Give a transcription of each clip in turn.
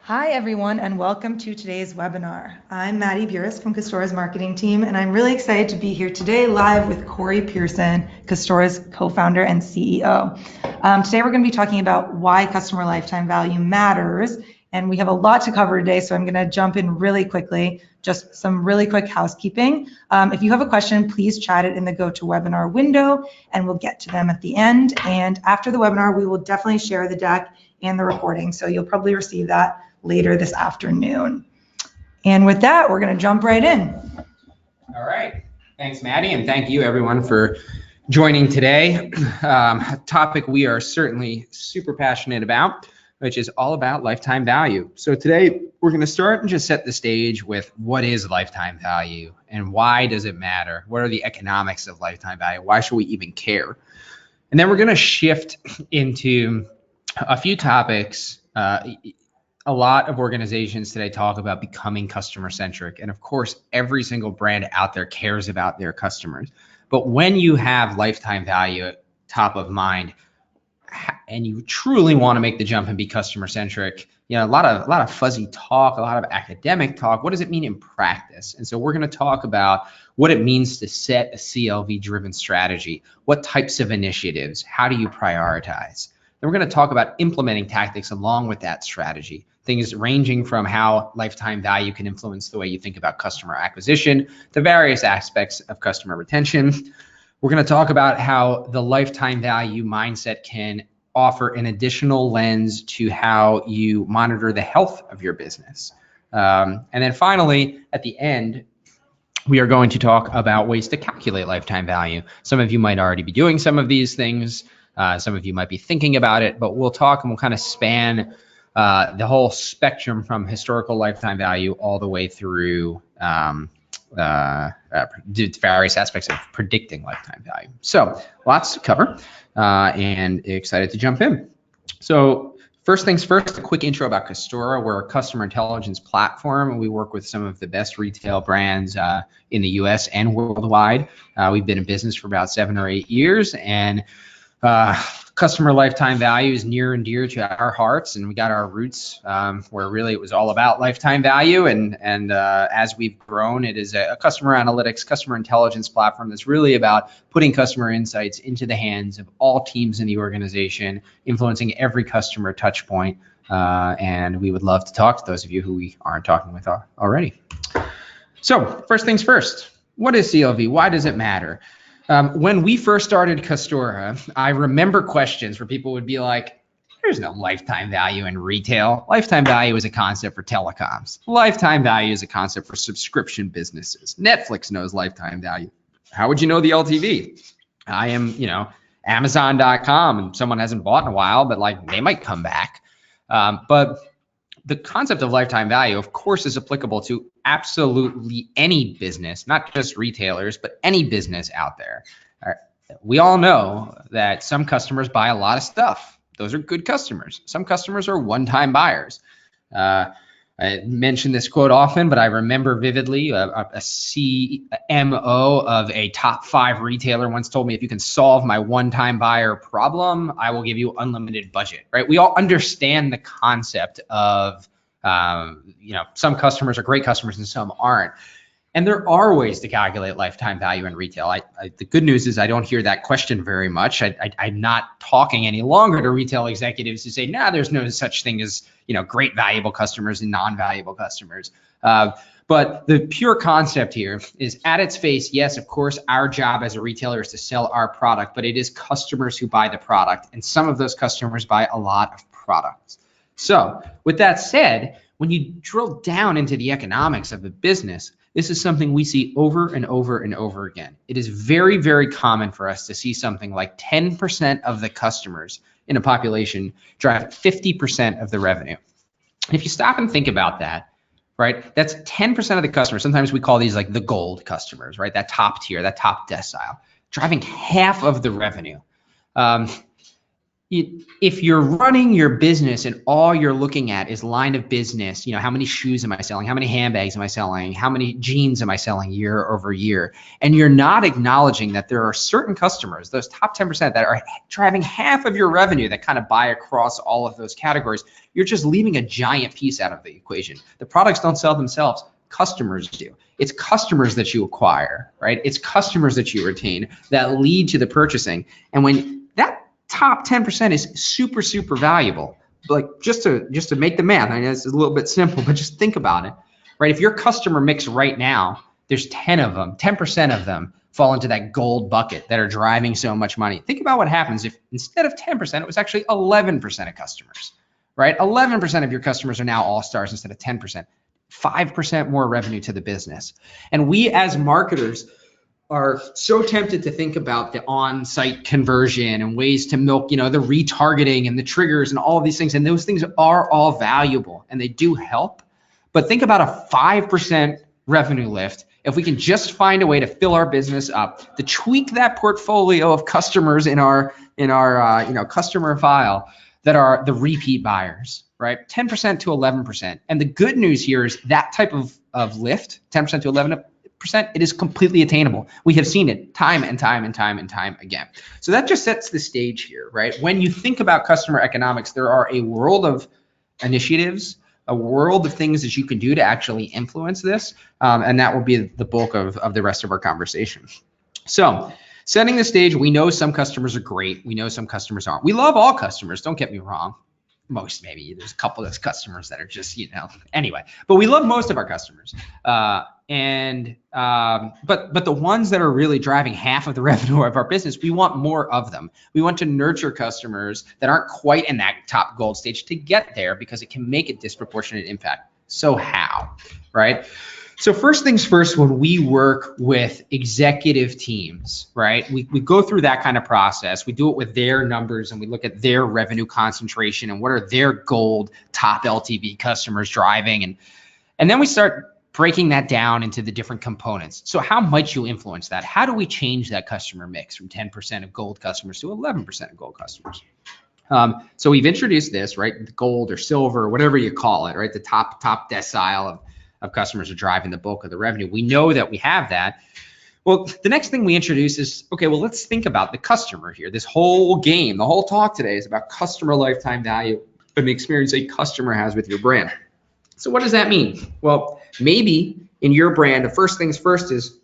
Hi, everyone, and welcome to today's webinar. I'm Maddie Burris from Custora's marketing team, and I'm really excited to be here today live with Corey Pearson, Custora's co-founder and CEO. Today, we're going to be talking about why customer lifetime value matters, and we have a lot to cover today, so I'm going to jump in really quickly. Just some really quick housekeeping. If you have a question, please chat it in the GoToWebinar window, and we'll get to them at the end. And after the webinar, we will definitely share the deck and the recording, so you'll probably receive that later this afternoon. And with that, we're going to jump right in. All right. Thanks, Maddie, and thank you, everyone, for joining today. A topic we are certainly super passionate about, which is all about lifetime value. So today, we're going to start and just set the stage with what is lifetime value and why does it matter? What are the economics of lifetime value? Why should we even care? And then we're going to shift into a few topics. A lot of organizations today talk about becoming customer centric. And of course, every single brand out there cares about their customers. But when you have lifetime value top of mind and you truly want to make the jump and be customer centric, a lot of fuzzy talk, a lot of academic talk. What does it mean in practice? And so we're going to talk about what it means to set a CLV driven strategy. What types of initiatives? How do you prioritize? Then we're going to talk about implementing tactics along with that strategy. Things ranging from how lifetime value can influence the way you think about customer acquisition, the various aspects of customer retention. We're going to talk about how the lifetime value mindset can offer an additional lens to how you monitor the health of your business. And then finally, at the end, we are going to talk about ways to calculate lifetime value. Some of you might already be doing some of these things. Some of you might be thinking about it, but we'll talk and we'll kind of span the whole spectrum from historical lifetime value all the way through various aspects of predicting lifetime value. So lots to cover and excited to jump in. So first things first, a quick intro about Custora. We're a customer intelligence platform, and we work with some of the best retail brands in the US and worldwide. We've been in business for about 7 or 8 years, and customer lifetime value is near and dear to our hearts, and we got our roots where really it was all about lifetime value. And as we've grown, it is a customer analytics, customer intelligence platform that's really about putting customer insights into the hands of all teams in the organization, influencing every customer touch point. And we would love to talk to those of you who we aren't talking with already. So first things first, what is CLV? Why does it matter? When we first started Custora, I remember questions where people would be like, there's no lifetime value in retail. Lifetime value is a concept for telecoms. Lifetime value is a concept for subscription businesses. Netflix knows lifetime value. How would you know the LTV? I am, Amazon.com, and someone hasn't bought in a while, but like they might come back. But the concept of lifetime value, of course, is applicable to absolutely any business, not just retailers, but any business out there. We all know that some customers buy a lot of stuff. Those are good customers. Some customers are one-time buyers. I mention this quote often, but I remember vividly a CMO of a top 5 retailer once told me, if you can solve my one-time buyer problem, I will give you unlimited budget, right? We all understand the concept of, some customers are great customers and some aren't. And there are ways to calculate lifetime value in retail. The good news is I don't hear that question very much. I'm not talking any longer to retail executives who say, nah, there's no such thing as great valuable customers and non-valuable customers. But the pure concept here is at its face, yes, of course, our job as a retailer is to sell our product, but it is customers who buy the product. And some of those customers buy a lot of products. So with that said, when you drill down into the economics of the business, this is something we see over and over and over again. It is very, very common for us to see something like 10% of the customers in a population drive 50% of the revenue. And if you stop and think about that, right, that's 10% of the customers. Sometimes we call these like the gold customers, right? That top tier, that top decile, driving half of the revenue. if you're running your business and all you're looking at is line of business, how many shoes am I selling? How many handbags am I selling? How many jeans am I selling year over year? And you're not acknowledging that there are certain customers, those top 10% that are driving half of your revenue that kind of buy across all of those categories. You're just leaving a giant piece out of the equation. The products don't sell themselves. Customers do. It's customers that you acquire, right? It's customers that you retain that lead to the purchasing. And when that top 10% is super, super valuable. Like just to make the math, I know this is a little bit simple, but just think about it, right? If your customer mix right now, there's 10 of them, 10% of them fall into that gold bucket that are driving so much money. Think about what happens if instead of 10%, it was actually 11% of customers, right? 11% of your customers are now all-stars instead of 10%, 5% more revenue to the business. And we as marketers are so tempted to think about the on-site conversion and ways to milk, the retargeting and the triggers and all of these things. And those things are all valuable and they do help. But think about a 5% revenue lift. If we can just find a way to fill our business up, to tweak that portfolio of customers in our customer file that are the repeat buyers, right? 10% to 11%. And the good news here is that type of lift, 10% to 11%, it is completely attainable. We have seen it time and time and time and time again. So that just sets the stage here, right? When you think about customer economics, there are a world of initiatives, a world of things that you can do to actually influence this. And that will be the bulk of the rest of our conversation. So setting the stage, we know some customers are great. We know some customers aren't. We love all customers, don't get me wrong. Most, maybe there's a couple of those customers that are just, anyway, but we love most of our customers. But the ones that are really driving half of the revenue of our business, we want more of them. We want to nurture customers that aren't quite in that top gold stage to get there because it can make a disproportionate impact. So how, right? So first things first, when we work with executive teams, right, we go through that kind of process. We do it with their numbers and we look at their revenue concentration and what are their gold top LTV customers driving. And then we start breaking that down into the different components. So how might you influence that? How do we change that customer mix from 10% of gold customers to 11% of gold customers? So we've introduced this, right? Gold or silver, or whatever you call it, right? The top decile of customers are driving the bulk of the revenue. We know that we have that. Well, the next thing we introduce is, okay, well, let's think about the customer here. This whole game, the whole talk today is about customer lifetime value and the experience a customer has with your brand. So what does that mean? Well, maybe in your brand, the first things first is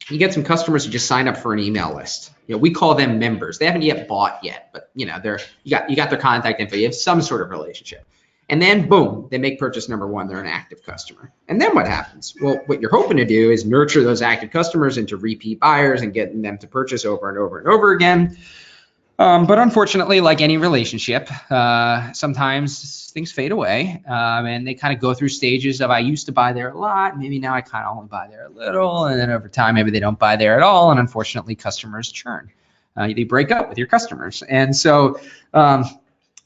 you get some customers who just sign up for an email list. We call them members. They haven't yet bought yet, but you got their contact info. You have some sort of relationship. And then boom, they make purchase number one. They're an active customer. And then what happens? Well, what you're hoping to do is nurture those active customers into repeat buyers and getting them to purchase over and over and over again. But unfortunately, like any relationship, sometimes things fade away and they kind of go through stages of I used to buy there a lot. Maybe now I kind of only buy there a little. And then over time, maybe they don't buy there at all. And unfortunately, customers churn. They break up with your customers. And so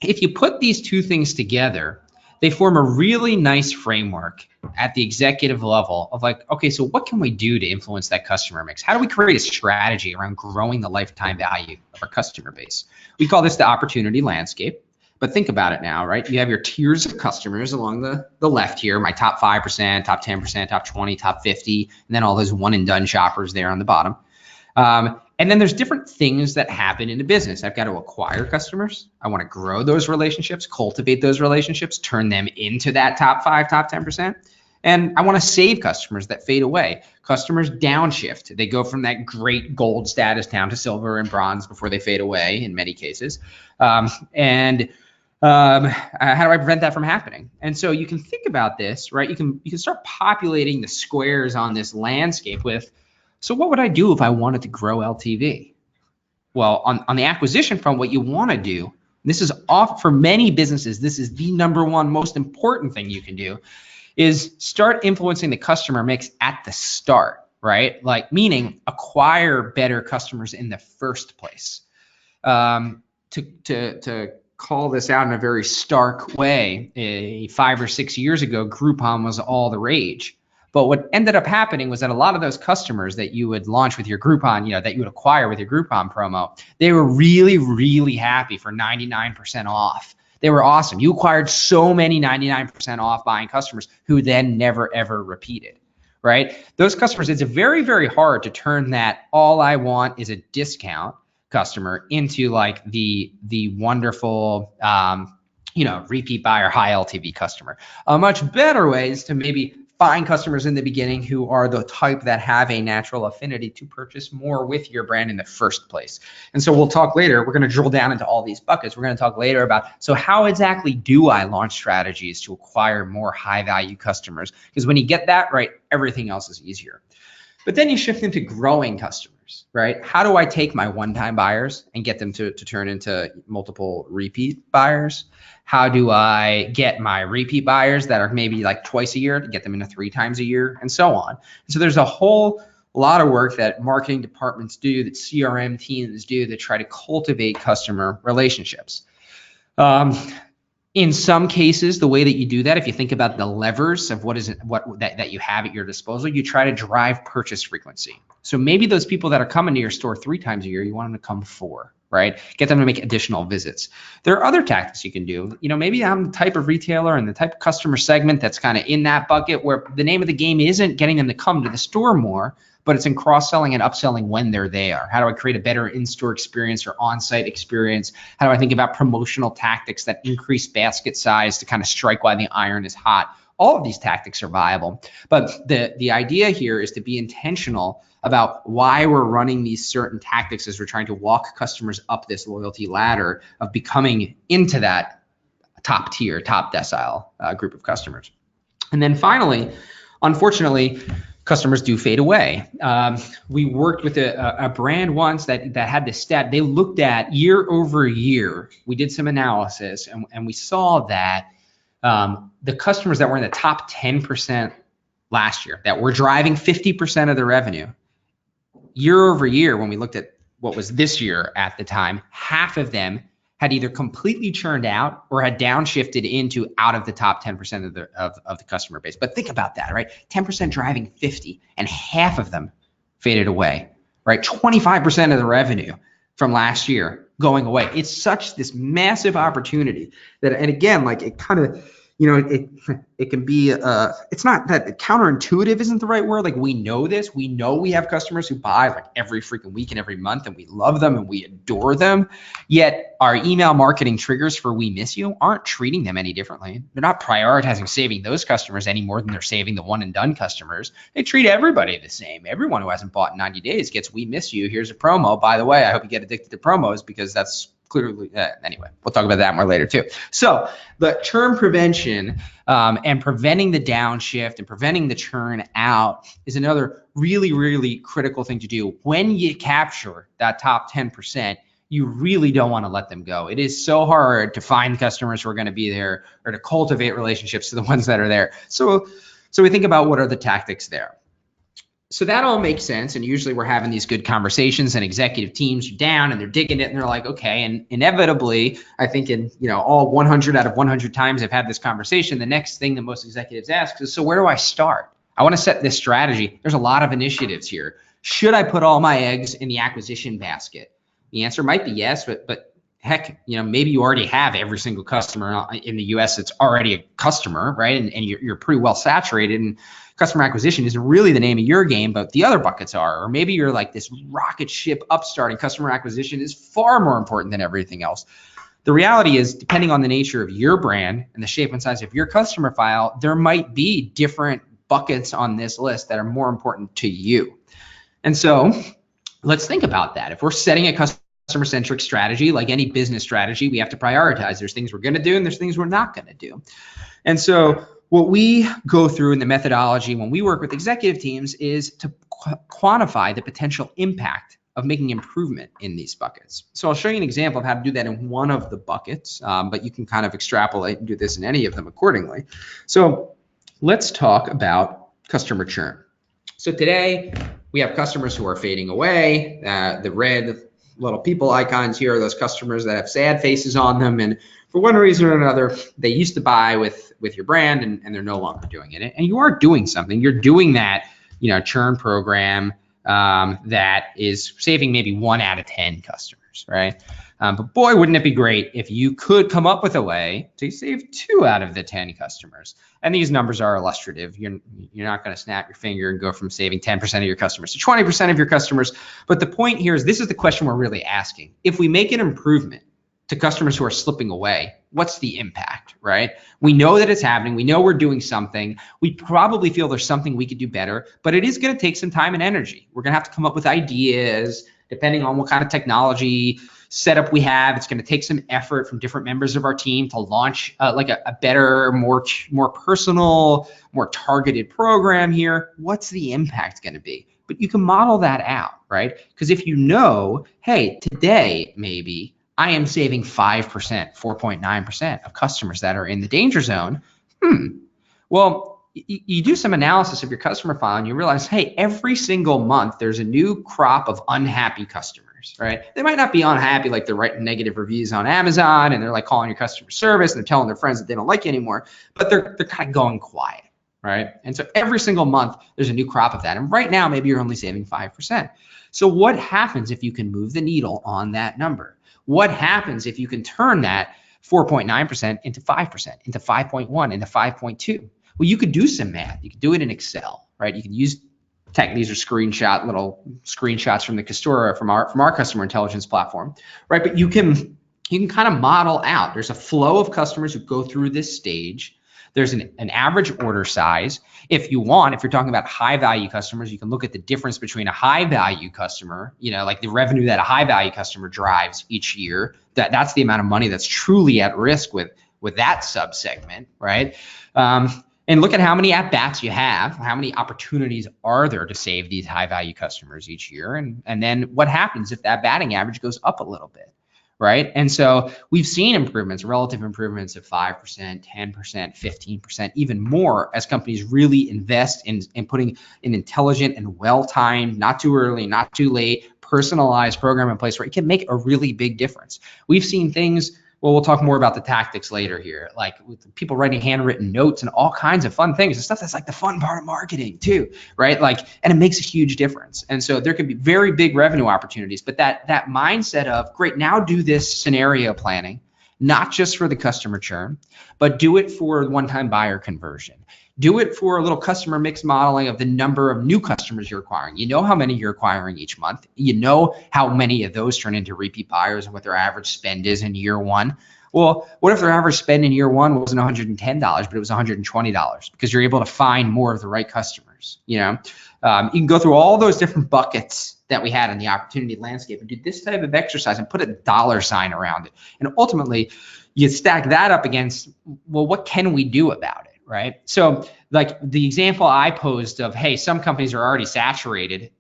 if you put these two things together, they form a really nice framework at the executive level of like, okay, so what can we do to influence that customer mix? How do we create a strategy around growing the lifetime value of our customer base? We call this the opportunity landscape. But think about it now, right? You have your tiers of customers along the left here, my top 5%, top 10%, top 20, top 50, and then all those one and done shoppers there on the bottom. And then there's different things that happen in a business. I've got to acquire customers. I want to grow those relationships, cultivate those relationships, turn them into that top 5, top 10%. And I want to save customers that fade away. Customers downshift. They go from that great gold status down to silver and bronze before they fade away in many cases. How do I prevent that from happening? And so you can think about this, right? You can start populating the squares on this landscape with, so what would I do if I wanted to grow LTV? Well, on the acquisition front, what you want to do, this is off for many businesses, this is the number one most important thing you can do, is start influencing the customer mix at the start, right? Like meaning acquire better customers in the first place. To call this out in a very stark way, 5 or 6 years ago, Groupon was all the rage. But what ended up happening was that a lot of those customers that you would launch with your Groupon, that you would acquire with your Groupon promo, they were really, really happy for 99% off. They were awesome. You acquired so many 99% off buying customers who then never, ever repeated, right? Those customers, it's very, very hard to turn that all I want is a discount customer into like the wonderful, repeat buyer, high LTV customer. A much better way is to maybe find customers in the beginning who are the type that have a natural affinity to purchase more with your brand in the first place. And so we'll talk later, we're going to drill down into all these buckets. We're going to talk later about, so how exactly do I launch strategies to acquire more high value customers? Because when you get that right, everything else is easier. But then you shift into growing customers, right? How do I take my one-time buyers and get them to turn into multiple repeat buyers? How do I get my repeat buyers that are maybe like twice a year to get them into 3 times a year, and so on? And so there's a whole lot of work that marketing departments do, that CRM teams do, that try to cultivate customer relationships. In some cases, the way that you do that, if you think about the levers of that you have at your disposal, you try to drive purchase frequency. So maybe those people that are coming to your store 3 times a year, you want them to come 4, right? Get them to make additional visits. There are other tactics you can do. Maybe I'm the type of retailer and the type of customer segment that's kind of in that bucket where the name of the game isn't getting them to come to the store more, but it's in cross-selling and upselling when they're there. How do I create a better in-store experience or on-site experience? How do I think about promotional tactics that increase basket size to kind of strike while the iron is hot? All of these tactics are viable, but the idea here is to be intentional about why we're running these certain tactics as we're trying to walk customers up this loyalty ladder of becoming into that top tier, top decile group of customers. And then finally, unfortunately, customers do fade away. We worked with a brand once that had this stat. They looked at year over year. We did some analysis and we saw that the customers that were in the top 10% last year, that were driving 50% of the revenue, year over year, when we looked at what was this year at the time, half of them had either completely churned out or had downshifted into out of the top 10% of the customer base. But think about that, right? 10% driving 50 and half of them faded away, right? 25% of the revenue from last year going away. It's such this massive opportunity that, and again, like it kind of, it can be, it's not that counterintuitive isn't the right word. Like we know this, we know we have customers who buy like every freaking week and every month and we love them and we adore them. Yet our email marketing triggers for we miss you aren't treating them any differently. They're not prioritizing saving those customers any more than they're saving the one and done customers. They treat everybody the same. Everyone who hasn't bought in 90 days gets we miss you. Here's a promo. By the way, I hope you get addicted to promos because that's clearly, anyway, we'll talk about that more later too. So the churn prevention and preventing the downshift and preventing the churn out is another really, really critical thing to do. When you capture that top 10%, you really don't want to let them go. It is so hard to find customers who are going to be there or to cultivate relationships to the ones that are there. So we think about what are the tactics there. So that all makes sense, and usually we're having these good conversations and executive teams are down and they're digging it and they're like, okay, and inevitably, I think in all 100 out of 100 times I've had this conversation, the next thing that most executives ask is, so where do I start? I want to set this strategy. There's a lot of initiatives here. Should I put all my eggs in the acquisition basket? The answer might be yes, but heck, maybe you already have every single customer in the US that's already a customer, right? And you're pretty well saturated, and customer acquisition isn't really the name of your game, but the other buckets are. Or maybe you're like this rocket ship upstart and customer acquisition is far more important than everything else. The reality is, depending on the nature of your brand and the shape and size of your customer file, there might be different buckets on this list that are more important to you. And so let's think about that. If we're setting a customer-centric strategy, like any business strategy, we have to prioritize. There's things we're going to do and there's things we're not going to do. And so what we go through in the methodology when we work with executive teams is to quantify the potential impact of making improvement in these buckets. So I'll show you an example of how to do that in one of the buckets, but you can kind of extrapolate and do this in any of them accordingly. So let's talk about customer churn. So today we have customers who are fading away. The red little people icons here are those customers that have sad faces on them, and for one reason or another, they used to buy with your brand, and they're no longer doing it. And you are doing something. You're doing that, churn program that is saving maybe 1 out of 10 customers, right? But boy, wouldn't it be great if you could come up with a way to save 2 out of the 10 customers. And these numbers are illustrative. You're not going to snap your finger and go from saving 10% of your customers to 20% of your customers. But the point here is, this is the question we're really asking. If we make an improvement to customers who are slipping away, what's the impact, right? We know that it's happening. We know we're doing something. We probably feel there's something we could do better, but it is going to take some time and energy. We're going to have to come up with ideas depending on what kind of technology setup we have. It's going to take some effort from different members of our team to launch like a better, more personal, more targeted program here. What's the impact going to be? But you can model that out, right? Because if you know, hey, today maybe I am saving 5%, 4.9% of customers that are in the danger zone. Well, you do some analysis of your customer file and you realize, hey, every single month there's a new crop of unhappy customers, right? They might not be unhappy like they're writing negative reviews on Amazon and they're like calling your customer service and they're telling their friends that they don't like you anymore, but they're kind of going quiet, right? And so every single month there's a new crop of that. And right now, maybe you're only saving 5%. So what happens if you can move the needle on that number? What happens if you can turn that 4.9% into 5%, into 5.1, into 5.2? Well, you could do some math. You could do it in Excel, right? You can use tech. These are little screenshots from the Custora, from our customer intelligence platform, right? But you can kind of model out. There's a flow of customers who go through this stage. There's an average order size. If you're talking about high value customers, you can look at the difference between a high value customer, like the revenue that a high value customer drives each year. That's the amount of money that's truly at risk with that subsegment, right? And look at how many at-bats you have, how many opportunities are there to save these high value customers each year. And then what happens if that batting average goes up a little bit? Right. And so we've seen relative improvements of 5%, 10%, 15%, even more as companies really invest in putting an intelligent and well-timed, not too early, not too late, personalized program in place where it can make a really big difference. We've seen things. Well, we'll talk more about the tactics later here, like with people writing handwritten notes and all kinds of fun things and stuff. That's like the fun part of marketing too, right? And it makes a huge difference. And so there can be very big revenue opportunities, but that mindset of, great, now do this scenario planning, not just for the customer churn, but do it for one-time buyer conversion. Do it for a little customer mix modeling of the number of new customers you're acquiring. You know how many you're acquiring each month. You know how many of those turn into repeat buyers and what their average spend is in year one. Well, what if their average spend in year one wasn't $110, but it was $120 because you're able to find more of the right customers? You can go through all those different buckets that we had in the opportunity landscape and do this type of exercise and put a dollar sign around it. And ultimately, you stack that up against, well, what can we do about it? Right. So like the example I posed of, hey, some companies are already saturated.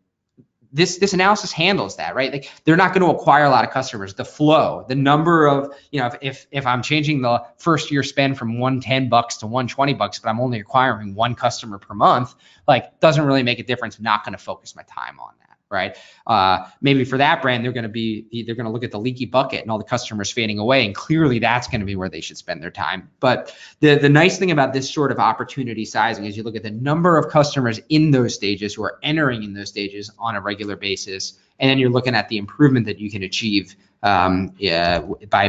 This analysis handles that, right? Like they're not going to acquire a lot of customers. The flow, the number of, if I'm changing the first year spend from $110 to $120, but I'm only acquiring one customer per month, like doesn't really make a difference. I'm not going to focus my time on that. Right. Maybe for that brand, they're going to look at the leaky bucket and all the customers fading away. And clearly that's going to be where they should spend their time. But the nice thing about this sort of opportunity sizing is you look at the number of customers in those stages who are entering in those stages on a regular basis. And then you're looking at the improvement that you can achieve by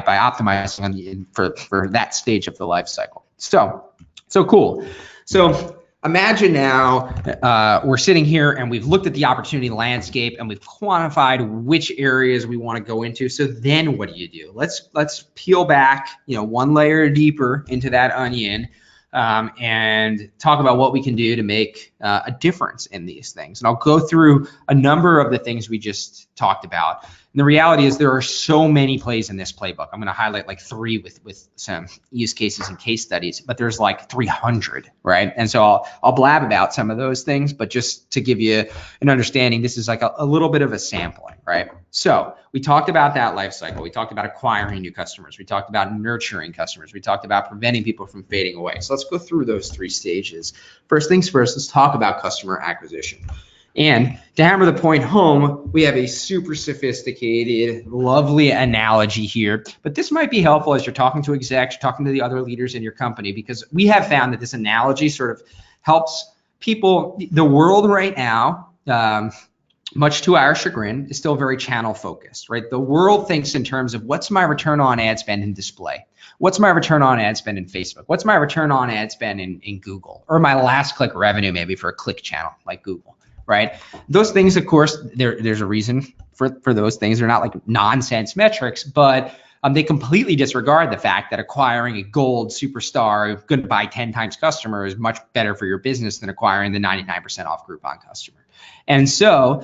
optimizing for that stage of the life cycle. So cool. So imagine now we're sitting here and we've looked at the opportunity landscape and we've quantified which areas we want to go into. So then what do? Let's peel back, one layer deeper into that onion and talk about what we can do to make a difference in these things. And I'll go through a number of the things we just talked about. And the reality is there are so many plays in this playbook. I'm going to highlight like 3 with some use cases and case studies, but there's like 300, right? And so I'll blab about some of those things, but just to give you an understanding, this is like a little bit of a sampling, right? So we talked about that life cycle. We talked about acquiring new customers. We talked about nurturing customers. We talked about preventing people from fading away. So let's go through those 3 stages. First things first, let's talk about customer acquisition. And to hammer the point home, we have a super sophisticated, lovely analogy here. But this might be helpful as you're talking to execs, talking to the other leaders in your company, because we have found that this analogy sort of helps people. The world right now, much to our chagrin, is still very channel focused, right? The world thinks in terms of what's my return on ad spend in display? What's my return on ad spend in Facebook? What's my return on ad spend in Google? Or my last click revenue maybe for a click channel like Google, right? Those things, of course, there's a reason for those things. They're not like nonsense metrics, but they completely disregard the fact that acquiring a gold superstar going to buy 10 times customer is much better for your business than acquiring the 99% off Groupon customer. And so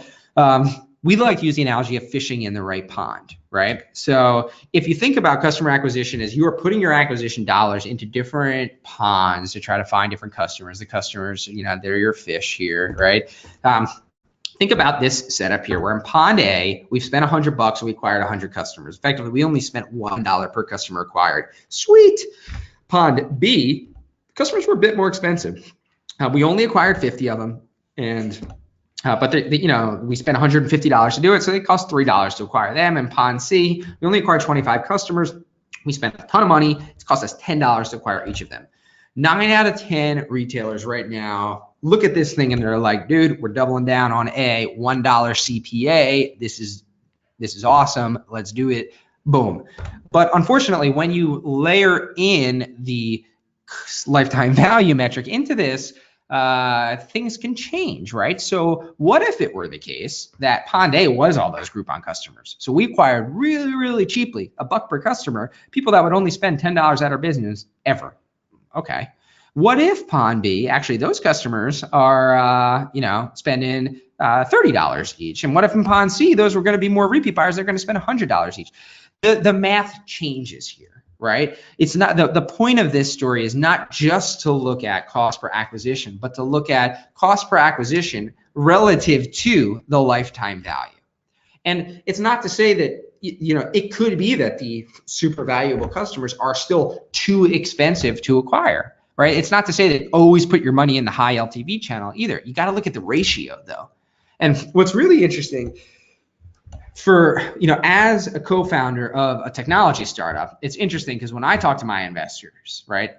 we like to use the analogy of fishing in the right pond, right? So if you think about customer acquisition as you are putting your acquisition dollars into different ponds to try to find different customers, the customers, they're your fish here, right? Think about this setup here. We're in pond A, we've spent $100 and we acquired 100 customers. Effectively, we only spent $1 per customer acquired. Sweet. Pond B, customers were a bit more expensive. We only acquired 50 of them, but we spent $150 to do it, so they cost $3 to acquire them. And Pond C, we only acquired 25 customers. We spent a ton of money. It's cost us $10 to acquire each of them. 9 out of 10 retailers right now look at this thing and they're like, dude, we're doubling down on A, $1 CPA. This is awesome. Let's do it. Boom. But unfortunately, when you layer in the lifetime value metric into this, things can change, right? So what if it were the case that Pond A was all those Groupon customers? So we acquired really, really cheaply, $1 per customer, people that would only spend $10 at our business ever. Okay. What if Pond B, actually those customers are, spending $30 each? And what if in Pond C, those were going to be more repeat buyers, they're going to spend $100 each? The math changes here, right? It's not the point of this story is not just to look at cost per acquisition, but to look at cost per acquisition relative to the lifetime value. And it's not to say that, it could be that the super valuable customers are still too expensive to acquire, right? It's not to say that always put your money in the high LTV channel either. You got to look at the ratio though. And what's really interesting for, as a co-founder of a technology startup, it's interesting because when I talk to my investors, right?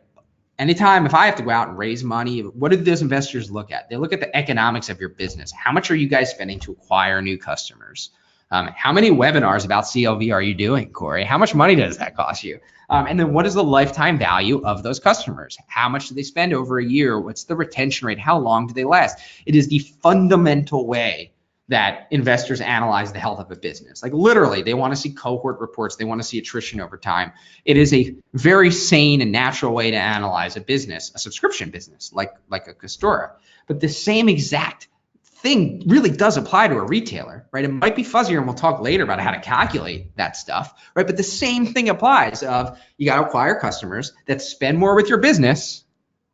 Anytime if I have to go out and raise money, what do those investors look at? They look at the economics of your business. How much are you guys spending to acquire new customers? How many webinars about CLV are you doing, Corey? How much money does that cost you? And then what is the lifetime value of those customers? How much do they spend over a year? What's the retention rate? How long do they last? It is the fundamental way that investors analyze the health of a business. Like literally, they want to see cohort reports. They want to see attrition over time. It is a very sane and natural way to analyze a business, a subscription business like a Custora. But the same exact thing really does apply to a retailer, right? It might be fuzzier, and we'll talk later about how to calculate that stuff, right? But the same thing applies of you got to acquire customers that spend more with your business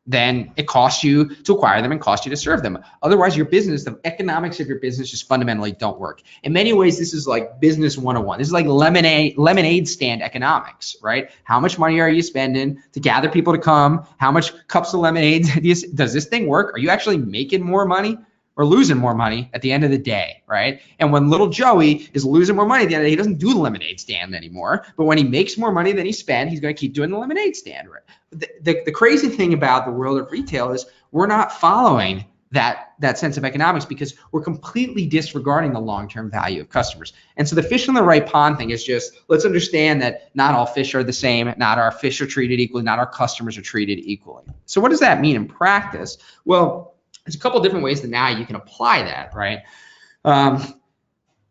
than it costs you to acquire them and cost you to serve them. Otherwise, your business, the economics of your business just fundamentally don't work. In many ways, this is like business 101. This is like lemonade stand economics, right? How much money are you spending to gather people to come? How much cups of lemonade does this thing work? Are you actually making more money or losing more money at the end of the day, right? And when little Joey is losing more money at the end of the day, he doesn't do the lemonade stand anymore. But when he makes more money than he spent, he's going to keep doing the lemonade stand, right? The crazy thing about the world of retail is we're not following that sense of economics because we're completely disregarding the long-term value of customers. And so the fish in the right pond thing is just, let's understand that not all fish are the same, not our fish are treated equally, not our customers are treated equally. So what does that mean in practice? Well, there's a couple different ways that now you can apply that, right?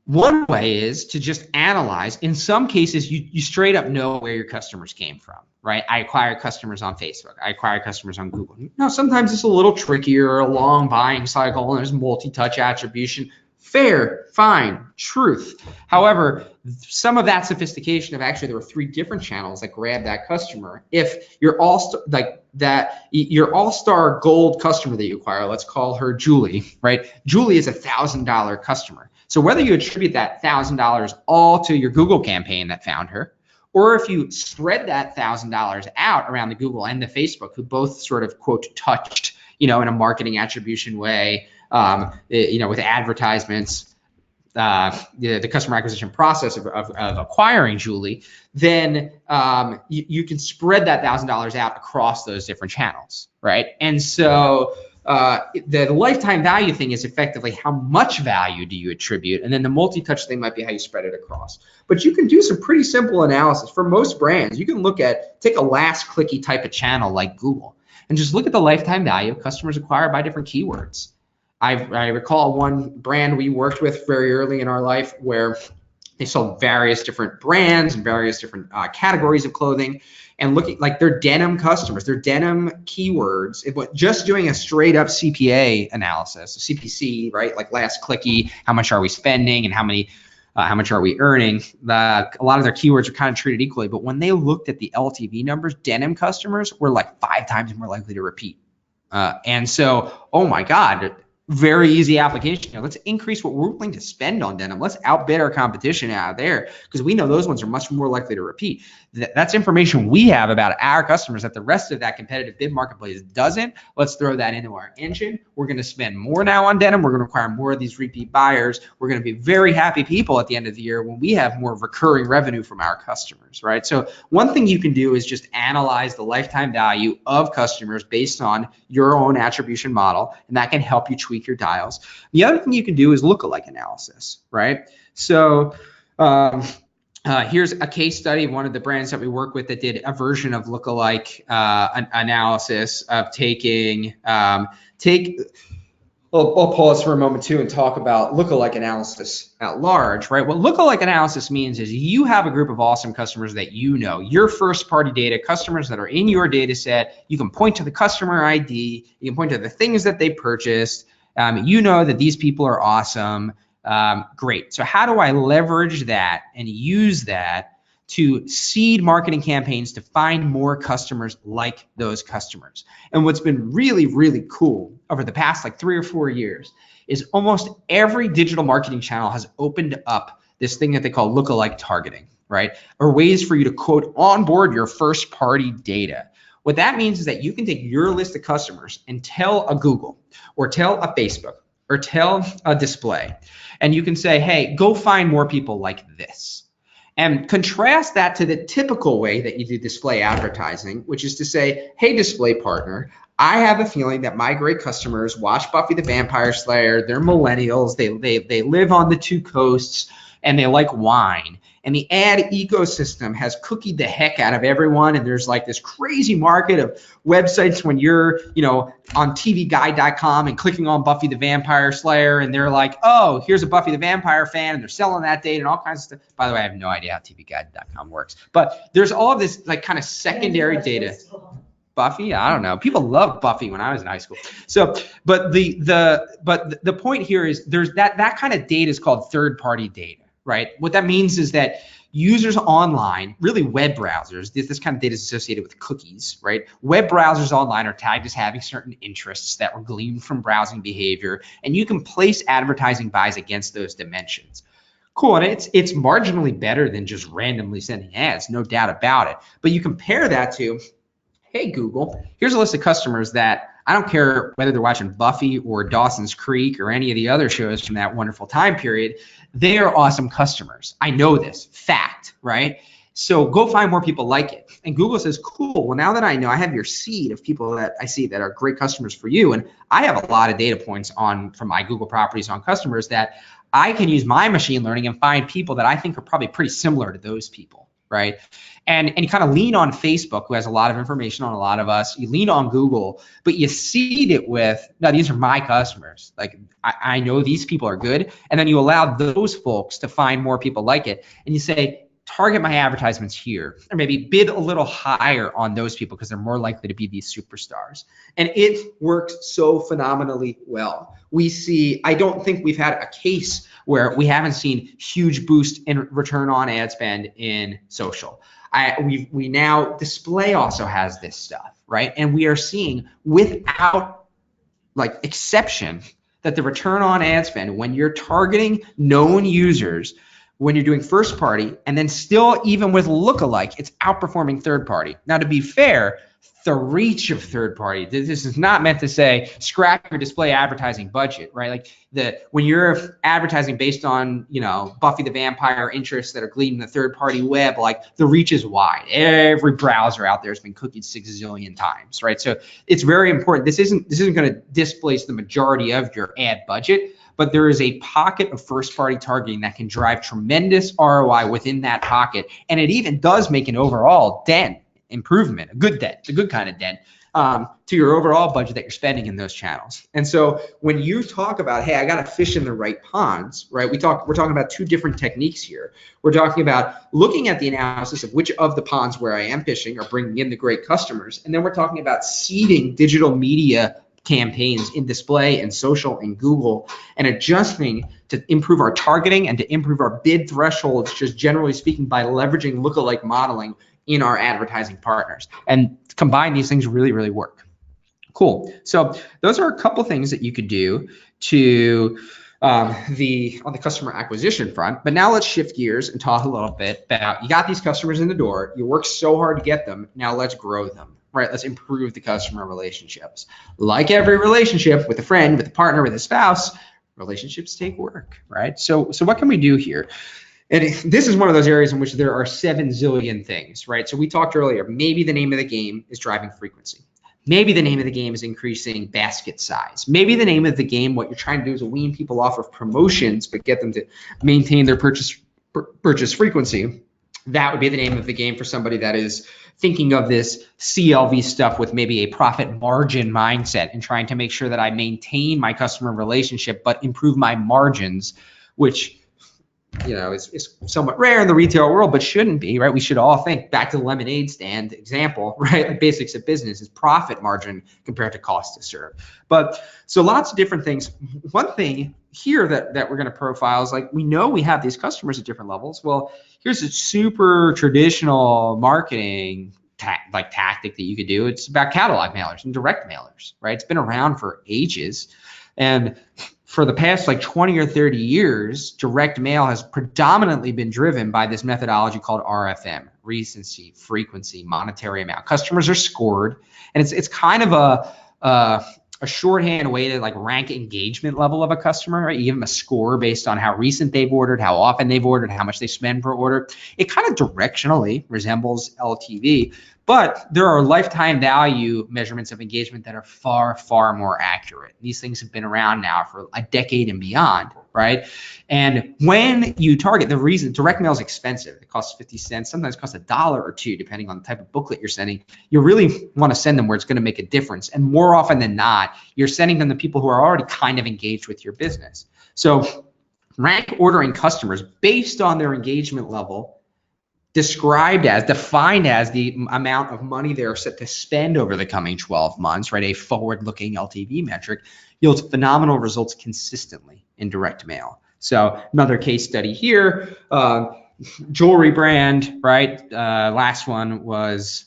One way is to just analyze. In some cases, you straight up know where your customers came from, right? I acquire customers on Facebook. I acquire customers on Google. Now, sometimes it's a little trickier, a long buying cycle, and there's multi-touch attribution. Fair, fine, truth. However, some of that sophistication of actually there were 3 different channels that grab that customer. If you're your all-star gold customer that you acquire, let's call her Julie, right? Julie is $1,000 customer. So whether you attribute that $1,000 all to your Google campaign that found her, or if you spread that $1,000 out around the Google and the Facebook, who both sort of quote touched, in a marketing attribution way, with advertisements, the customer acquisition process of acquiring Julie, then you can spread that $1,000 out across those different channels, right? And so the lifetime value thing is effectively how much value do you attribute, and then the multi-touch thing might be how you spread it across. But you can do some pretty simple analysis for most brands. You can take a last clicky type of channel like Google and just look at the lifetime value of customers acquired by different keywords. I recall one brand we worked with very early in our life where they sold various different brands and various different categories of clothing, and looking like their denim customers, their denim keywords, just doing a straight up CPA analysis, CPC, right? Like last clicky, how much are we spending and how much are we earning? A lot of their keywords are kind of treated equally, but when they looked at the LTV numbers, denim customers were like 5 times more likely to repeat. And so, oh my God, very easy application. Let's increase what we're willing to spend on denim. Let's outbid our competition out there because we know those ones are much more likely to repeat. That's information we have about our customers that the rest of that competitive bid marketplace doesn't. Let's throw that into our engine. We're going to spend more now on denim. We're going to acquire more of these repeat buyers. We're going to be very happy people at the end of the year when we have more recurring revenue from our customers, right? So one thing you can do is just analyze the lifetime value of customers based on your own attribution model, and that can help you tweak your dials. The other thing you can do is lookalike analysis, right? So here's a case study of one of the brands that we work with that did a version of lookalike analysis of taking I'll pause for a moment too and talk about lookalike analysis at large, right? What lookalike analysis means is you have a group of awesome customers that you know, your first party data, customers that are in your data set. You can point to the customer ID, you can point to the things that they purchased. You know that these people are awesome. Great. So how do I leverage that and use that to seed marketing campaigns to find more customers like those customers? And what's been really, really cool over the past like 3 or 4 years is almost every digital marketing channel has opened up this thing that they call lookalike targeting, right? Or ways for you to quote onboard your first party data. What that means is that you can take your list of customers and tell a Google or tell a Facebook or tell a display, and you can say, hey, go find more people like this. And contrast that to the typical way that you do display advertising, which is to say, hey, display partner, I have a feeling that my great customers watch Buffy the Vampire Slayer, they're millennials, they live on the 2 coasts, and they like wine. And the ad ecosystem has cookied the heck out of everyone. And there's like this crazy market of websites when you're, on tvguide.com and clicking on Buffy the Vampire Slayer, and they're like, oh, here's a Buffy the Vampire fan, and they're selling that data and all kinds of stuff. By the way, I have no idea how tvguide.com works, but there's all of this like kind of secondary data. Buffy? I don't know. People loved Buffy when I was in high school. So, but the point here is there's that kind of data is called third-party data. Right? What that means is that users online, really web browsers, this kind of data is associated with cookies, right? Web browsers online are tagged as having certain interests that were gleaned from browsing behavior, and you can place advertising buys against those dimensions. Cool, and it's marginally better than just randomly sending ads, no doubt about it. But you compare that to, hey, Google, here's a list of customers that I don't care whether they're watching Buffy or Dawson's Creek or any of the other shows from that wonderful time period. They are awesome customers. I know this, fact, right? So go find more people like it. And Google says, cool, well, now that I know, I have your seed of people that I see that are great customers for you. And I have a lot of data points from my Google properties on customers that I can use my machine learning and find people that I think are probably pretty similar to those people, right? And you kind of lean on Facebook, who has a lot of information on a lot of us. You lean on Google, but you seed it with, no, these are my customers. Like, I know these people are good. And then you allow those folks to find more people like it. And you say, target my advertisements here, or maybe bid a little higher on those people because they're more likely to be these superstars. And it works so phenomenally well. I don't think we've had a case where we haven't seen huge boost in return on ad spend in social. We now, display also has this stuff, right? And we are seeing without like exception that the return on ad spend when you're targeting known users, when you're doing first party, and then still even with lookalike, it's outperforming third party. Now, to be fair, the reach of third party. This is not meant to say scrap your display advertising budget, right? Like when you're advertising based on, Buffy the Vampire interests that are gleaned in the third party web, like the reach is wide. Every browser out there has been cookied 6 zillion times, right? So it's very important. This isn't going to displace the majority of your ad budget, but there is a pocket of first party targeting that can drive tremendous ROI within that pocket. And it even does make an overall improvement, a good kind of dent to your overall budget that you're spending in those channels. And so when you talk about, hey, I got to fish in the right ponds, right? We're talking about 2 different techniques here. We're talking about looking at the analysis of which of the ponds where I am fishing are bringing in the great customers. And then we're talking about seeding digital media campaigns in display and social and Google, and adjusting to improve our targeting and to improve our bid thresholds, just generally speaking, by leveraging lookalike modeling in our advertising partners. And combine these things really, really work. Cool. So those are a couple things that you could do to on the customer acquisition front. But now let's shift gears and talk a little bit about, you got these customers in the door, you work so hard to get them, now let's grow them. Right, let's improve the customer relationships. Like every relationship with a friend, with a partner, with a spouse, relationships take work, right? So what can we do here? And this is one of those areas in which there are 7 zillion things, right? So we talked earlier, maybe the name of the game is driving frequency. Maybe the name of the game is increasing basket size. Maybe the name of the game, what you're trying to do is wean people off of promotions, but get them to maintain their purchase frequency. That would be the name of the game for somebody that is thinking of this CLV stuff with maybe a profit margin mindset and trying to make sure that I maintain my customer relationship but improve my margins, which is somewhat rare in the retail world, but shouldn't be, right? We should all think back to the lemonade stand example, right? Like basics of business is profit margin compared to cost to serve. But so lots of different things. One thing here that we're going to profile is, like, we know we have these customers at different levels. Well, here's a super traditional marketing tactic that you could do. It's about catalog mailers and direct mailers, right? It's been around for ages. And for the past 20 or 30 years, direct mail has predominantly been driven by this methodology called RFM, recency, frequency, monetary amount. Customers are scored, and it's kind of a shorthand way to rank engagement level of a customer, right? You give them a score based on how recent they've ordered, how often they've ordered, how much they spend per order. It kind of directionally resembles LTV, but there are lifetime value measurements of engagement that are far, far more accurate. These things have been around now for a decade and beyond, right? And when you target, the reason direct mail is expensive, it costs 50 cents, sometimes it costs $1 or $2, depending on the type of booklet you're sending. You really want to send them where it's going to make a difference. And more often than not, you're sending them to people who are already kind of engaged with your business. So rank ordering customers based on their engagement level, defined as the amount of money they're set to spend over the coming 12 months, right? A forward-looking LTV metric yields phenomenal results consistently in direct mail. So another case study here, jewelry brand, right? Last one was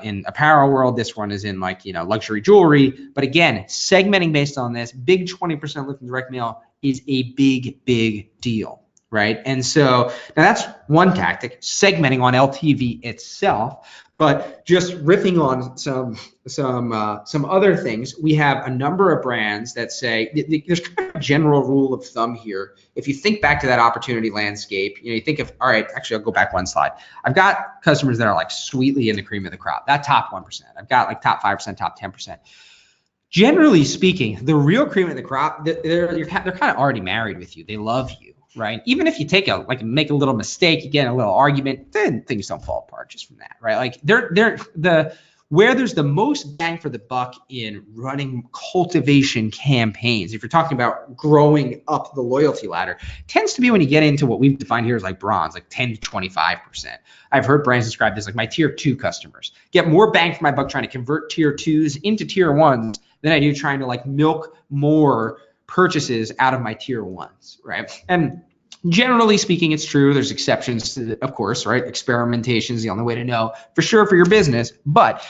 in apparel world. This one is in luxury jewelry. But again, segmenting based on this, big 20% lift in direct mail is a big, big deal. Right. And so now that's one tactic, segmenting on LTV itself, but just riffing on some other things. We have a number of brands that say there's kind of a general rule of thumb here. If you think back to that opportunity landscape, you think of, all right, actually, I'll go back one slide. I've got customers that are sweetly in the cream of the crop, that top 1%. I've got top 5%, top 10%. Generally speaking, the real cream of the crop, they're kind of already married with you. They love you. Right. Even if you make a little mistake, you get in a little argument, then things don't fall apart just from that. Right. Where there's the most bang for the buck in running cultivation campaigns, if you're talking about growing up the loyalty ladder, tends to be when you get into what we've defined here as bronze, 10 to 25%. I've heard brands describe this my tier 2 customers get more bang for my buck trying to convert tier 2s into tier 1s than I do trying to milk more purchases out of my tier 1s, right? And generally speaking, it's true. There's exceptions to it, of course, right? Experimentation is the only way to know for sure for your business. But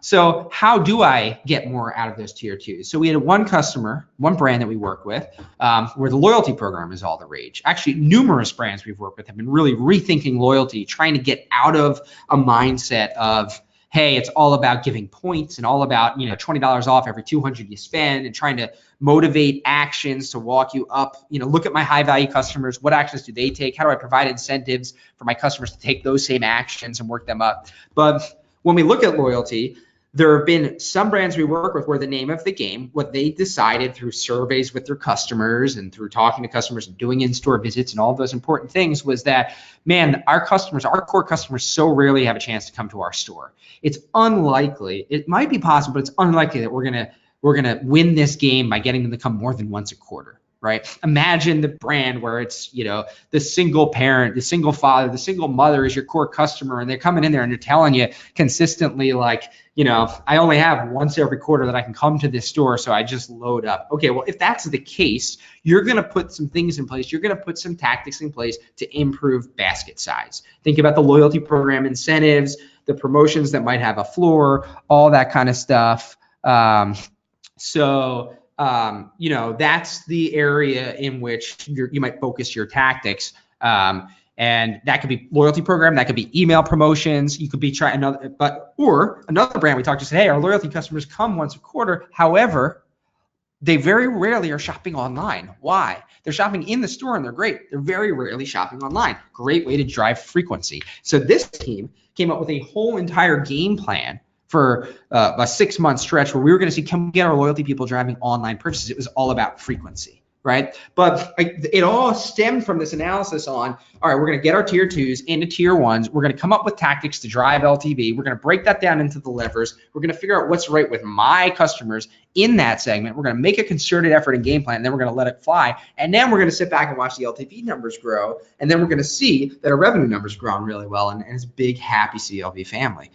so how do I get more out of those tier 2s? So we had one brand that we work with where the loyalty program is all the rage. Actually, numerous brands we've worked with have been really rethinking loyalty, trying to get out of a mindset of hey, it's all about giving points and all about, $20 off every 200 you spend, and trying to motivate actions to walk you up. Look at my high value customers. What actions do they take? How do I provide incentives for my customers to take those same actions and work them up? But when we look at loyalty, there have been some brands we work with where the name of the game, what they decided through surveys with their customers and through talking to customers and doing in-store visits and all of those important things, was that, man, our core customers so rarely have a chance to come to our store. It's unlikely, it might be possible, but it's unlikely that we're gonna win this game by getting them to come more than once a quarter. Right? Imagine the brand where it's, the single parent, the single father, the single mother is your core customer, and they're coming in there and they're telling you consistently, like, I only have once every quarter that I can come to this store, so I just load up. Okay, well, if that's the case, you're going to put some things in place. You're going to put some tactics in place to improve basket size. Think about the loyalty program incentives, the promotions that might have a floor, all that kind of stuff. That's the area in which you might focus your tactics. And that could be loyalty program, that could be email promotions. You could be trying another brand we talked to said, hey, our loyalty customers come once a quarter. However, they very rarely are shopping online. Why? They're shopping in the store and they're great. They're very rarely shopping online. Great way to drive frequency. So this team came up with a whole entire game plan for a 6-month stretch where we were going to see, can we get our loyalty people driving online purchases? It was all about frequency, right? But it all stemmed from this analysis on, all right, we're going to get our tier 2s into tier 1s. We're going to come up with tactics to drive LTV. We're going to break that down into the levers. We're going to figure out what's right with my customers in that segment. We're going to make a concerted effort and game plan, and then we're going to let it fly. And then we're going to sit back and watch the LTV numbers grow. And then we're going to see that our revenue numbers grown really well, and it's a big, happy CLV family.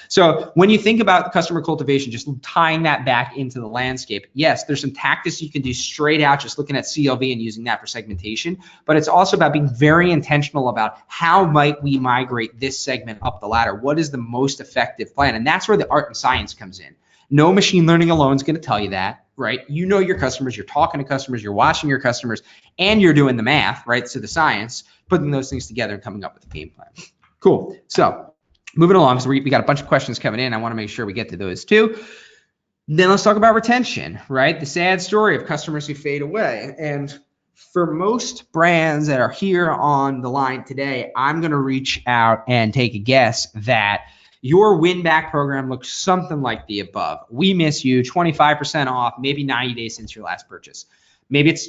So when you think about customer cultivation, just tying that back into the landscape, yes, there's some tactics you can do straight out, just looking at CLV and using that for segmentation. But it's also about being very intentional about how might we migrate this segment up the ladder? What is the most effective plan? And that's where the art and science comes in. No machine learning alone is going to tell you that, right? You know your customers, you're talking to customers, you're watching your customers, and you're doing the math, right? So the science, putting those things together and coming up with a game plan. Cool. So moving along, so we got a bunch of questions coming in. I want to make sure we get to those too. Then let's talk about retention, right? The sad story of customers who fade away. And for most brands that are here on the line today, I'm going to reach out and take a guess that your win back program looks something like the above. We miss you, 25% off, maybe 90 days since your last purchase. Maybe it's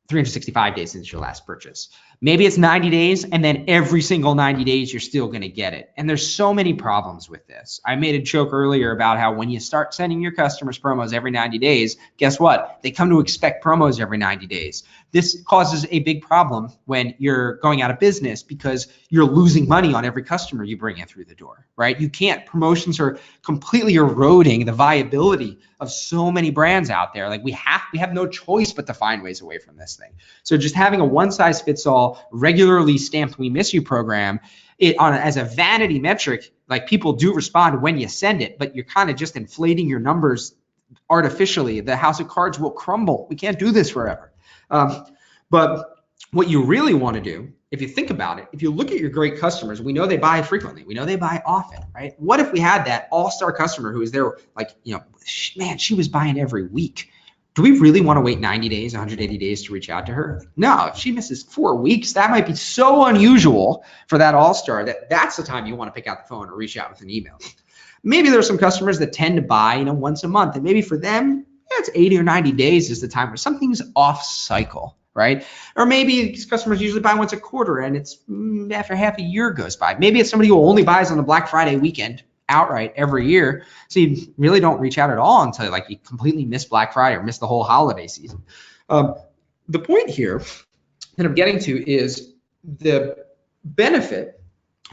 365 days since your last purchase. Maybe it's 90 days, and then every single 90 days, you're still going to get it. And there's so many problems with this. I made a joke earlier about how when you start sending your customers promos every 90 days, guess what? They come to expect promos every 90 days. This causes a big problem when you're going out of business because you're losing money on every customer you bring in through the door, right? You can't. Promotions are completely eroding the viability of so many brands out there. Like we have no choice but to find ways away from this thing. So just having a one-size-fits-all, regularly stamped "We Miss You" program, as a vanity metric, like people do respond when you send it, but you're kind of just inflating your numbers artificially. The house of cards will crumble. We can't do this forever. But what you really want to do, if you think about it, if you look at your great customers, we know they buy frequently. We know they buy often, right? What if we had that all-star customer who is there, like, man, she was buying every week. Do we really want to wait 90 days, 180 days to reach out to her? No, if she misses 4 weeks, that might be so unusual for that all-star that's the time you want to pick out the phone or reach out with an email. Maybe there's some customers that tend to buy, once a month, and maybe for them, it's 80 or 90 days is the time where something's off cycle, right? Or maybe these customers usually buy once a quarter and it's after half a year goes by. Maybe it's somebody who only buys on the Black Friday weekend outright every year. So you really don't reach out at all until like you completely miss Black Friday or miss the whole holiday season. The point here that I'm getting to is the benefit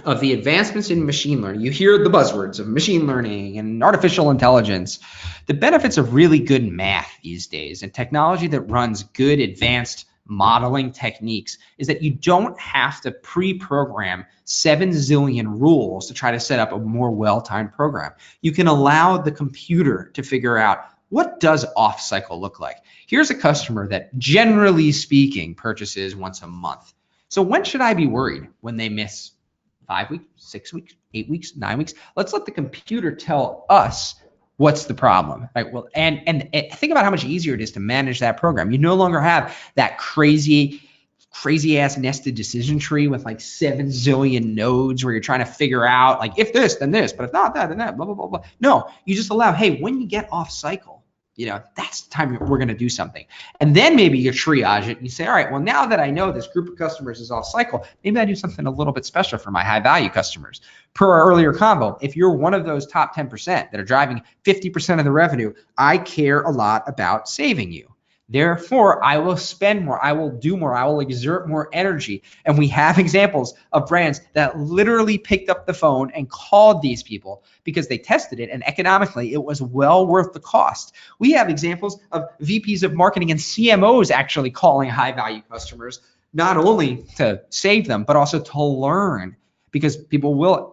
of the advancements in machine learning. You hear the buzzwords of machine learning and artificial intelligence. The benefits of really good math these days and technology that runs good advanced modeling techniques is that you don't have to pre-program 7 zillion rules to try to set up a more well-timed program. You can allow the computer to figure out, what does off cycle look like? Here's a customer that generally speaking purchases once a month. So when should I be worried when they miss 5 weeks, 6 weeks, 8 weeks, 9 weeks. Let's let the computer tell us what's the problem, right? Well, and think about how much easier it is to manage that program. You no longer have that crazy ass nested decision tree with like 7 zillion nodes where you're trying to figure out like if this, then this, but if not that, then that, blah, blah, blah, blah. No, you just allow, hey, when you get off cycle, that's the time we're going to do something. And then maybe you triage it and you say, all right, well, now that I know this group of customers is off cycle, maybe I do something a little bit special for my high value customers. Per our earlier combo, if you're one of those top 10% that are driving 50% of the revenue, I care a lot about saving you. Therefore, I will spend more, I will do more, I will exert more energy. And we have examples of brands that literally picked up the phone and called these people because they tested it, and economically it was well worth the cost. We have examples of VPs of marketing and CMOs actually calling high value customers, not only to save them, but also to learn, because people will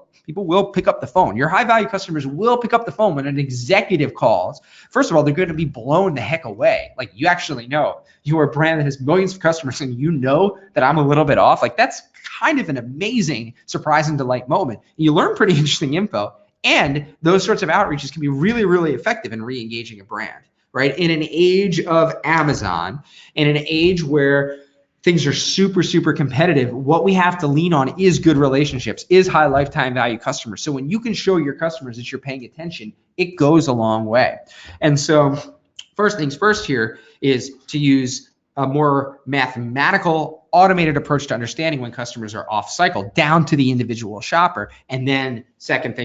pick up the phone. Your high value customers will pick up the phone when an executive calls. First of all, they're going to be blown the heck away. Like, you actually know you're a brand that has millions of customers and you know that I'm a little bit off. Like, that's kind of an amazing surprise and delight moment. You learn pretty interesting info, and those sorts of outreaches can be really, really effective in re-engaging a brand, right? In an age of Amazon, in an age where things are super, super competitive, what we have to lean on is good relationships, is high lifetime value customers. So when you can show your customers that you're paying attention, it goes a long way. And so first things first here is to use a more mathematical, automated approach to understanding when customers are off cycle down to the individual shopper. And then second,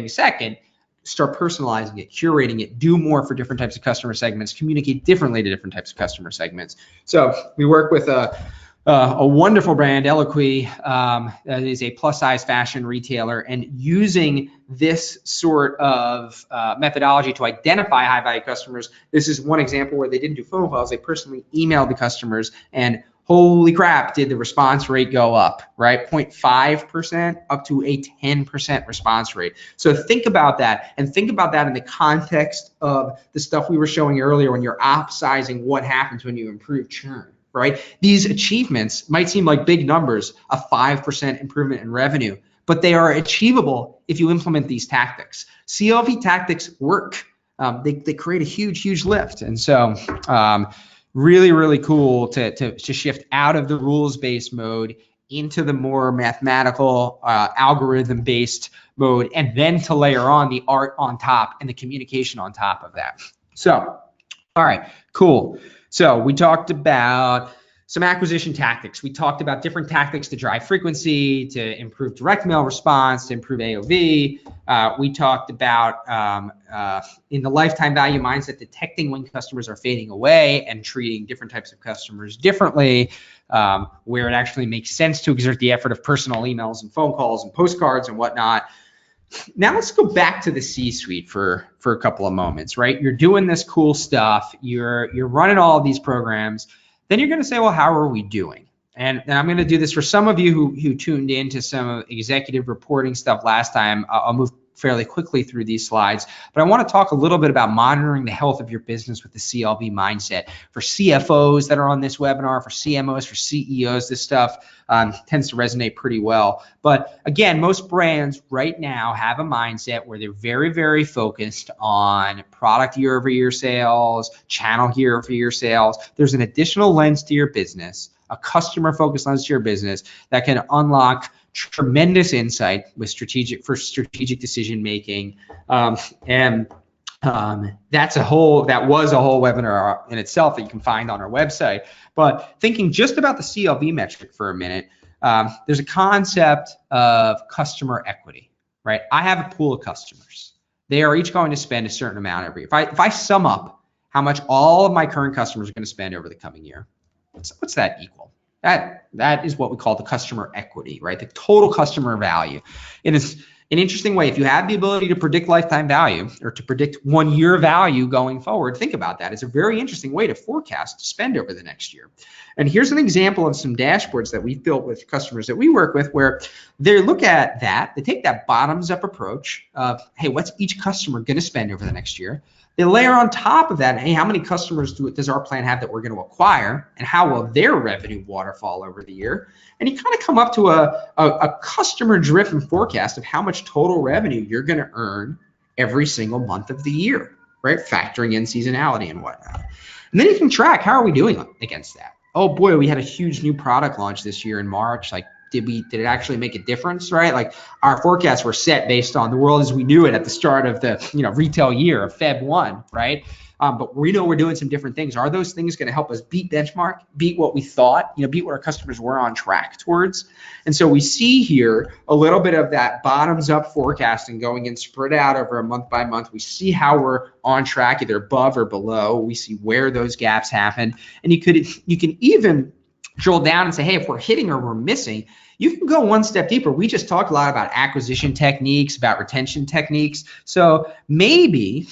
start personalizing it, curating it, do more for different types of customer segments, communicate differently to different types of customer segments. So we work with a wonderful brand, Eloquii, that is a plus size fashion retailer, and using this sort of methodology to identify high value customers. This is one example where they didn't do phone calls. They personally emailed the customers, and holy crap, did the response rate go up, right? 0.5% up to a 10% response rate. So think about that, and think about that in the context of the stuff we were showing earlier when you're upsizing what happens when you improve churn. Right? These achievements might seem like big numbers, a 5% improvement in revenue, but they are achievable if you implement these tactics. CLV tactics work. They create a huge, huge lift. And so really, really cool to shift out of the rules-based mode into the more mathematical, algorithm-based mode, and then to layer on the art on top and the communication on top of that. So, all right, cool. So we talked about some acquisition tactics. We talked about different tactics to drive frequency, to improve direct mail response, to improve AOV. We talked about in the lifetime value mindset, detecting when customers are fading away and treating different types of customers differently, where it actually makes sense to exert the effort of personal emails and phone calls and postcards and whatnot. Now let's go back to the C-suite for a couple of moments, right? You're doing this cool stuff. You're running all of these programs. Then you're going to say, well, how are we doing? And I'm going to do this for some of you who tuned in to some executive reporting stuff last time. I'll move fairly quickly through these slides, but I want to talk a little bit about monitoring the health of your business with the CLV mindset. For CFOs that are on this webinar, for CMOs, for CEOs, this stuff tends to resonate pretty well. But again, most brands right now have a mindset where they're very, very focused on product year-over-year sales, channel year-over-year sales. There's an additional lens to your business, a customer-focused lens to your business that can unlock tremendous insight with strategic decision making, that was a whole webinar in itself that you can find on our website. But thinking just about the CLV metric for a minute, there's a concept of customer equity, right? I have a pool of customers. They are each going to spend a certain amount every year. If I sum up how much all of my current customers are going to spend over the coming year, what's that equal? That is what we call the customer equity, right? The total customer value. And it's an interesting way. If you have the ability to predict lifetime value or to predict 1 year value going forward, think about that. It's a very interesting way to forecast spend over the next year. And here's an example of some dashboards that we've built with customers that we work with, where they look at that, they take that bottoms up approach of, hey, what's each customer going to spend over the next year? They layer on top of that, hey, how many customers does our plan have that we're going to acquire, and how will their revenue waterfall over the year? And you kind of come up to a customer-driven forecast of how much total revenue you're going to earn every single month of the year, right? Factoring in seasonality and whatnot. And then you can track, how are we doing against that? Oh boy, we had a huge new product launch this year in March. Like, did it actually make a difference, right? Like, our forecasts were set based on the world as we knew it at the start of the retail year of Feb 1, right? But we know we're doing some different things. Are those things going to help us beat benchmark, beat what we thought, beat what our customers were on track towards? And so we see here a little bit of that bottoms up forecasting going in, spread out over a month by month. We see how we're on track, either above or below. We see where those gaps happen. And you can even drill down and say, hey, if we're hitting or we're missing, you can go one step deeper. We just talked a lot about acquisition techniques, about retention techniques. So maybe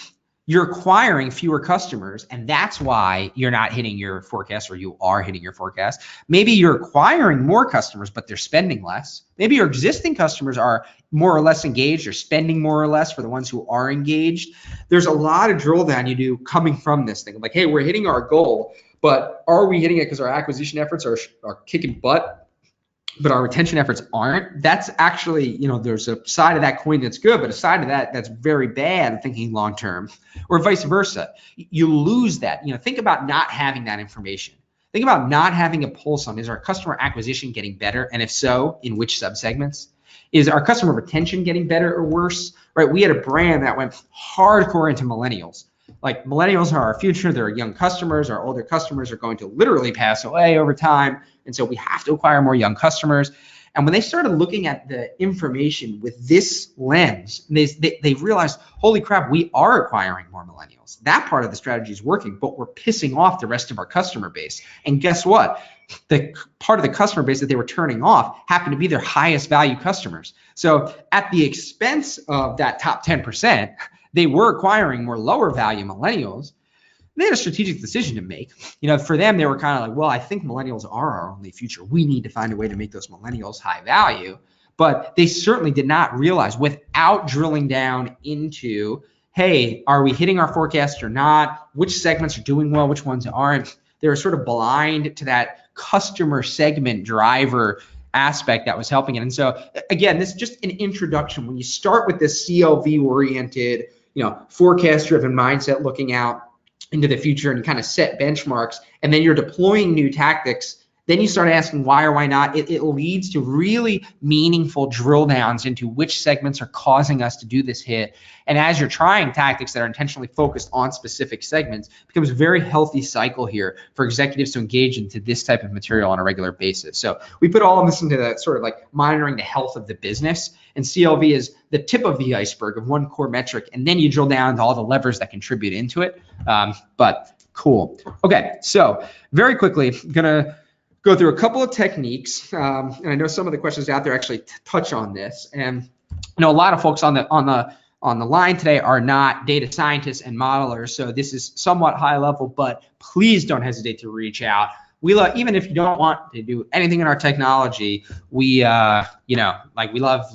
you're acquiring fewer customers, and that's why you're not hitting your forecast, or you are hitting your forecast. Maybe you're acquiring more customers, but they're spending less. Maybe your existing customers are more or less engaged, or spending more or less for the ones who are engaged. There's a lot of drill down you do coming from this thing. Like, hey, we're hitting our goal, but are we hitting it because our acquisition efforts are kicking butt, but our retention efforts aren't? That's actually, there's a side of that coin that's good, but a side of that that's very bad thinking long term, or vice versa. You lose that. Think about not having that information. Think about not having a pulse on, is our customer acquisition getting better? And if so, in which subsegments? Is our customer retention getting better or worse? Right? We had a brand that went hardcore into millennials. Like, millennials are our future. They're young customers. Our older customers are going to literally pass away over time. And so we have to acquire more young customers. And when they started looking at the information with this lens, they realized, holy crap, we are acquiring more millennials. That part of the strategy is working, but we're pissing off the rest of our customer base. And guess what? The part of the customer base that they were turning off happened to be their highest value customers. So at the expense of that top 10%, they were acquiring more lower value millennials. They had a strategic decision to make. For them, they were kind of like, well, I think millennials are our only future. We need to find a way to make those millennials high value. But they certainly did not realize, without drilling down into, hey, are we hitting our forecast or not? Which segments are doing well? Which ones aren't? They were sort of blind to that customer segment driver aspect that was helping it. And so again, this is just an introduction. When you start with this CLV oriented, forecast driven mindset, looking out into the future and kind of set benchmarks, and then you're deploying new tactics, then you start asking why or why not. It leads to really meaningful drill downs into which segments are causing us to do this hit. And as you're trying tactics that are intentionally focused on specific segments, it becomes a very healthy cycle here for executives to engage into this type of material on a regular basis. So we put all of this into that sort of like monitoring the health of the business. And CLV is the tip of the iceberg of one core metric. And then you drill down to all the levers that contribute into it. But cool. Okay, so very quickly, I'm gonna go through a couple of techniques, and I know some of the questions out there actually touch on this. And a lot of folks on the line today are not data scientists and modelers, so this is somewhat high level. But please don't hesitate to reach out. We love, even if you don't want to do anything in our technology, we love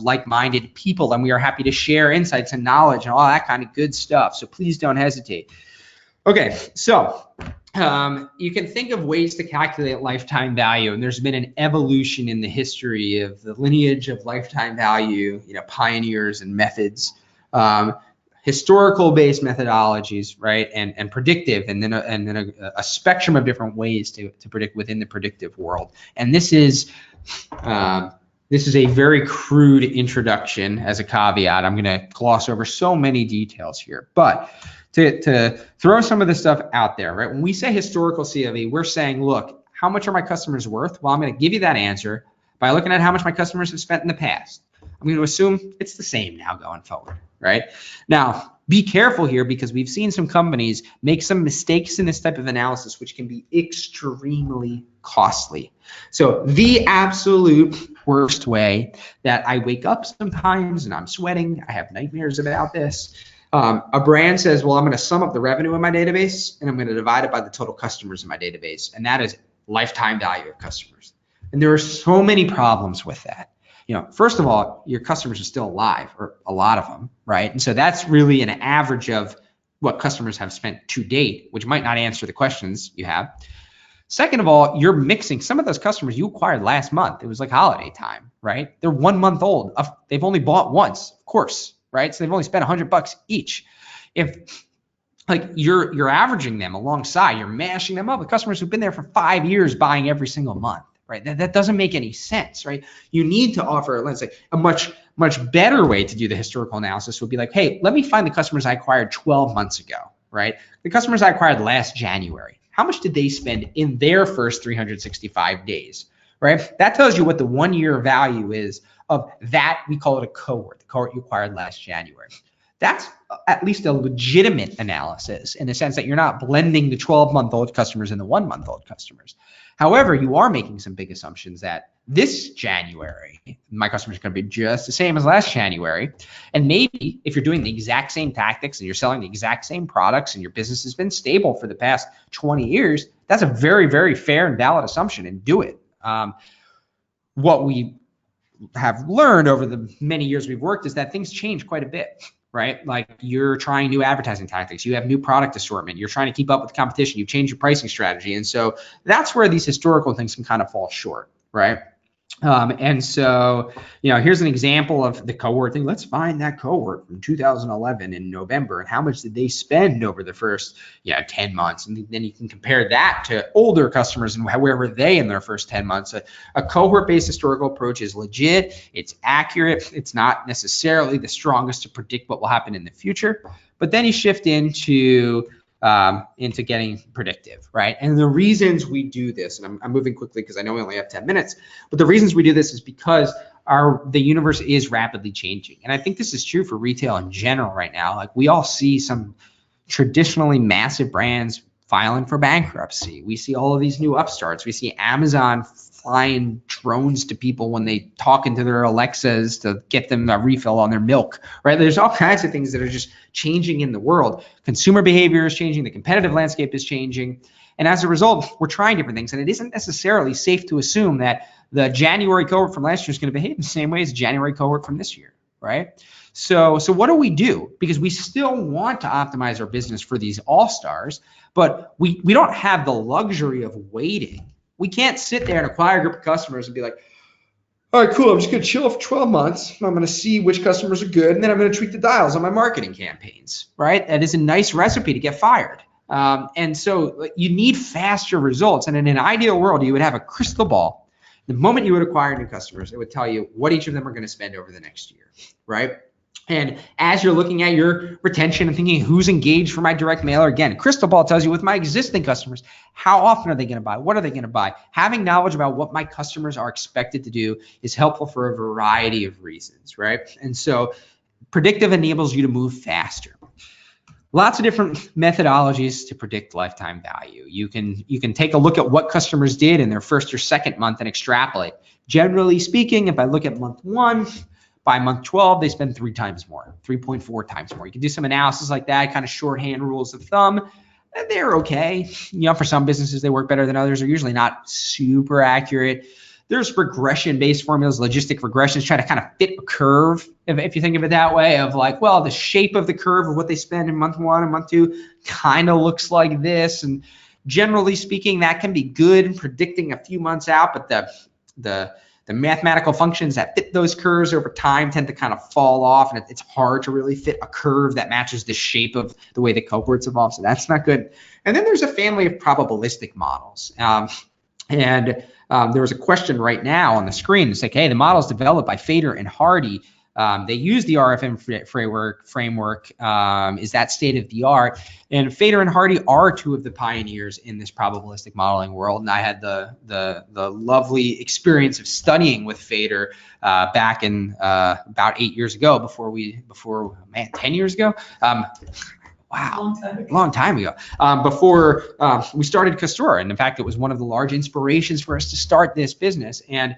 like-minded people, and we are happy to share insights and knowledge and all that kind of good stuff. So please don't hesitate. Okay, so you can think of ways to calculate lifetime value, and there's been an evolution in the history of the lineage of lifetime value, pioneers and methods, historical-based methodologies, right, and predictive, and then a spectrum of different ways to predict within the predictive world. And this is a very crude introduction as a caveat. I'm going to gloss over so many details here, but to throw some of this stuff out there, right? When we say historical CLV, we're saying, look, how much are my customers worth? Well, I'm going to give you that answer by looking at how much my customers have spent in the past. I'm going to assume it's the same now going forward, right? Now, be careful here, because we've seen some companies make some mistakes in this type of analysis, which can be extremely costly. So the absolute worst way that I wake up sometimes and I'm sweating, I have nightmares about this. A brand says, well, I'm going to sum up the revenue in my database and I'm going to divide it by the total customers in my database. And that is lifetime value of customers. And there are so many problems with that. First of all, your customers are still alive, or a lot of them, right? And so that's really an average of what customers have spent to date, which might not answer the questions you have. Second of all, you're mixing some of those customers you acquired last month. It was like holiday time, right? They're 1 month old. They've only bought once, of course, right? So they've only spent $100 each. If like you're averaging them alongside, you're mashing them up with customers who've been there for 5 years buying every single month, right? That doesn't make any sense, right? You need to offer, let's say, a much better way to do the historical analysis would be like, hey, let me find the customers I acquired 12 months ago, right? The customers I acquired last January. How much did they spend in their first 365 days, right? That tells you what the 1 year value is of that. We call it a cohort, the cohort you acquired last January. That's at least a legitimate analysis in the sense that you're not blending the 12-month-old customers and the 1-month-old customers. However, you are making some big assumptions that this January, my customers are going to be just the same as last January. And maybe if you're doing the exact same tactics and you're selling the exact same products and your business has been stable for the past 20 years, that's a very, very fair and valid assumption, and do it. What we have learned over the many years we've worked is that things change quite a bit, right? Like you're trying new advertising tactics, you have new product assortment, you're trying to keep up with the competition, you change your pricing strategy. And so that's where these historical things can kind of fall short, right? And so, here's an example of the cohort thing. Let's find that cohort from 2011 in November and how much did they spend over the first 10 months. And then you can compare that to older customers and where were they in their first 10 months. A cohort-based historical approach is legit. It's accurate. It's not necessarily the strongest to predict what will happen in the future. But then you shift into getting predictive, right? And the reasons we do this, and I'm moving quickly because I know we only have 10 minutes, but the reasons we do this is because the universe is rapidly changing. And I think this is true for retail in general right now. Like we all see some traditionally massive brands filing for bankruptcy. We see all of these new upstarts. We see Amazon flying drones to people when they talk into their Alexas to get them a refill on their milk, right? There's all kinds of things that are just changing in the world. Consumer behavior is changing. The competitive landscape is changing. And as a result, we're trying different things. And it isn't necessarily safe to assume that the January cohort from last year is going to behave the same way as the January cohort from this year, right? So what do we do? Because we still want to optimize our business for these all-stars, but we don't have the luxury of waiting. We can't sit there and acquire a group of customers and be like, all right, cool, I'm just going to chill for 12 months. I'm going to see which customers are good, and then I'm going to tweak the dials on my marketing campaigns, right? That is a nice recipe to get fired. And so you need faster results. And in an ideal world, you would have a crystal ball. The moment you would acquire new customers, it would tell you what each of them are going to spend over the next year, right? And as you're looking at your retention and thinking who's engaged for my direct mailer, again, crystal ball tells you with my existing customers, how often are they going to buy? What are they going to buy? Having knowledge about what my customers are expected to do is helpful for a variety of reasons, right? And so predictive enables you to move faster. Lots of different methodologies to predict lifetime value. You can take a look at what customers did in their first or second month and extrapolate. Generally speaking, if I look at month 1, by month 12, they spend 3 times more, 3.4 times more. You can do some analysis like that, kind of shorthand rules of thumb. They're okay. For some businesses, they work better than others. They're usually not super accurate. There's regression-based formulas, logistic regressions, try to kind of fit a curve, if you think of it that way, of like, well, the shape of the curve of what they spend in month 1 and month 2 kind of looks like this. And generally speaking, that can be good in predicting a few months out, but the mathematical functions that fit those curves over time tend to kind of fall off, and it's hard to really fit a curve that matches the shape of the way the cohorts evolve. So that's not good. And then there's a family of probabilistic models. There was a question right now on the screen. It's like, hey, the models developed by Fader and Hardy. They use the RFM framework. Is that state of the art? And Fader and Hardy are 2 of the pioneers in this probabilistic modeling world. And I had the lovely experience of studying with Fader back in about 8 years ago, 10 years ago. Wow, long time ago. Before we started Custora. And in fact, it was one of the large inspirations for us to start this business. And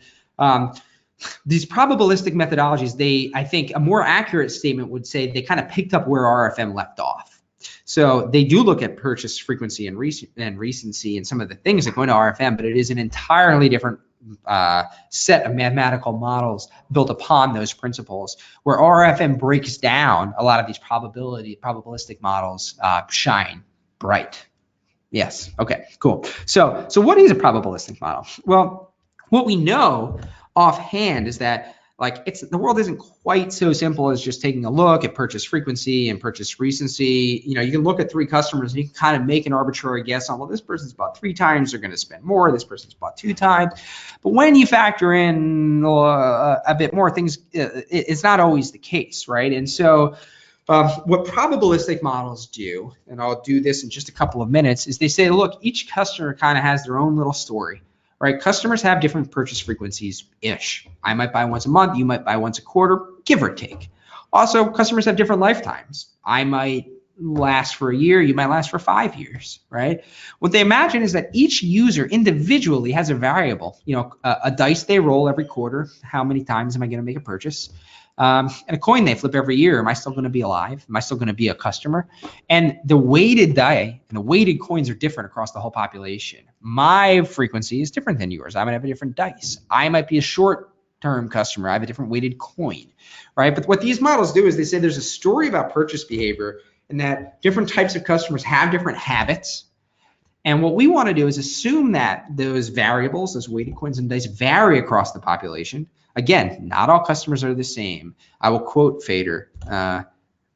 these probabilistic methodologies, I think a more accurate statement would say they kind of picked up where RFM left off. So they do look at purchase frequency and recency and some of the things that go into RFM, but it is an entirely different set of mathematical models built upon those principles, where RFM breaks down a lot of these probabilistic models shine bright. Yes. Okay, cool. So what is a probabilistic model? Well, what we know offhand is that the world isn't quite so simple as just taking a look at purchase frequency and purchase recency. You can look at 3 customers and you can kind of make an arbitrary guess on, well, this person's bought 3 times, they're going to spend more. This person's bought 2 times. But when you factor in a bit more things, it's not always the case, right? And so what probabilistic models do, and I'll do this in just a couple of minutes, is they say, look, each customer kind of has their own little story, right? Customers have different purchase frequencies-ish. I might buy once a month, you might buy once a quarter, give or take. Also, customers have different lifetimes. I might last for a year, you might last for 5 years, right? What they imagine is that each user individually has a variable, a dice they roll every quarter. How many times am I going to make a purchase? And a coin they flip every year. Am I still going to be alive? Am I still going to be a customer? And the weighted die and the weighted coins are different across the whole population. My frequency is different than yours. I might have a different dice. I might be a short-term customer. I have a different weighted coin, right? But what these models do is they say there's a story about purchase behavior and that different types of customers have different habits. And what we want to do is assume that those variables, those weighted coins and dice, vary across the population. Again, not all customers are the same. I will quote Fader.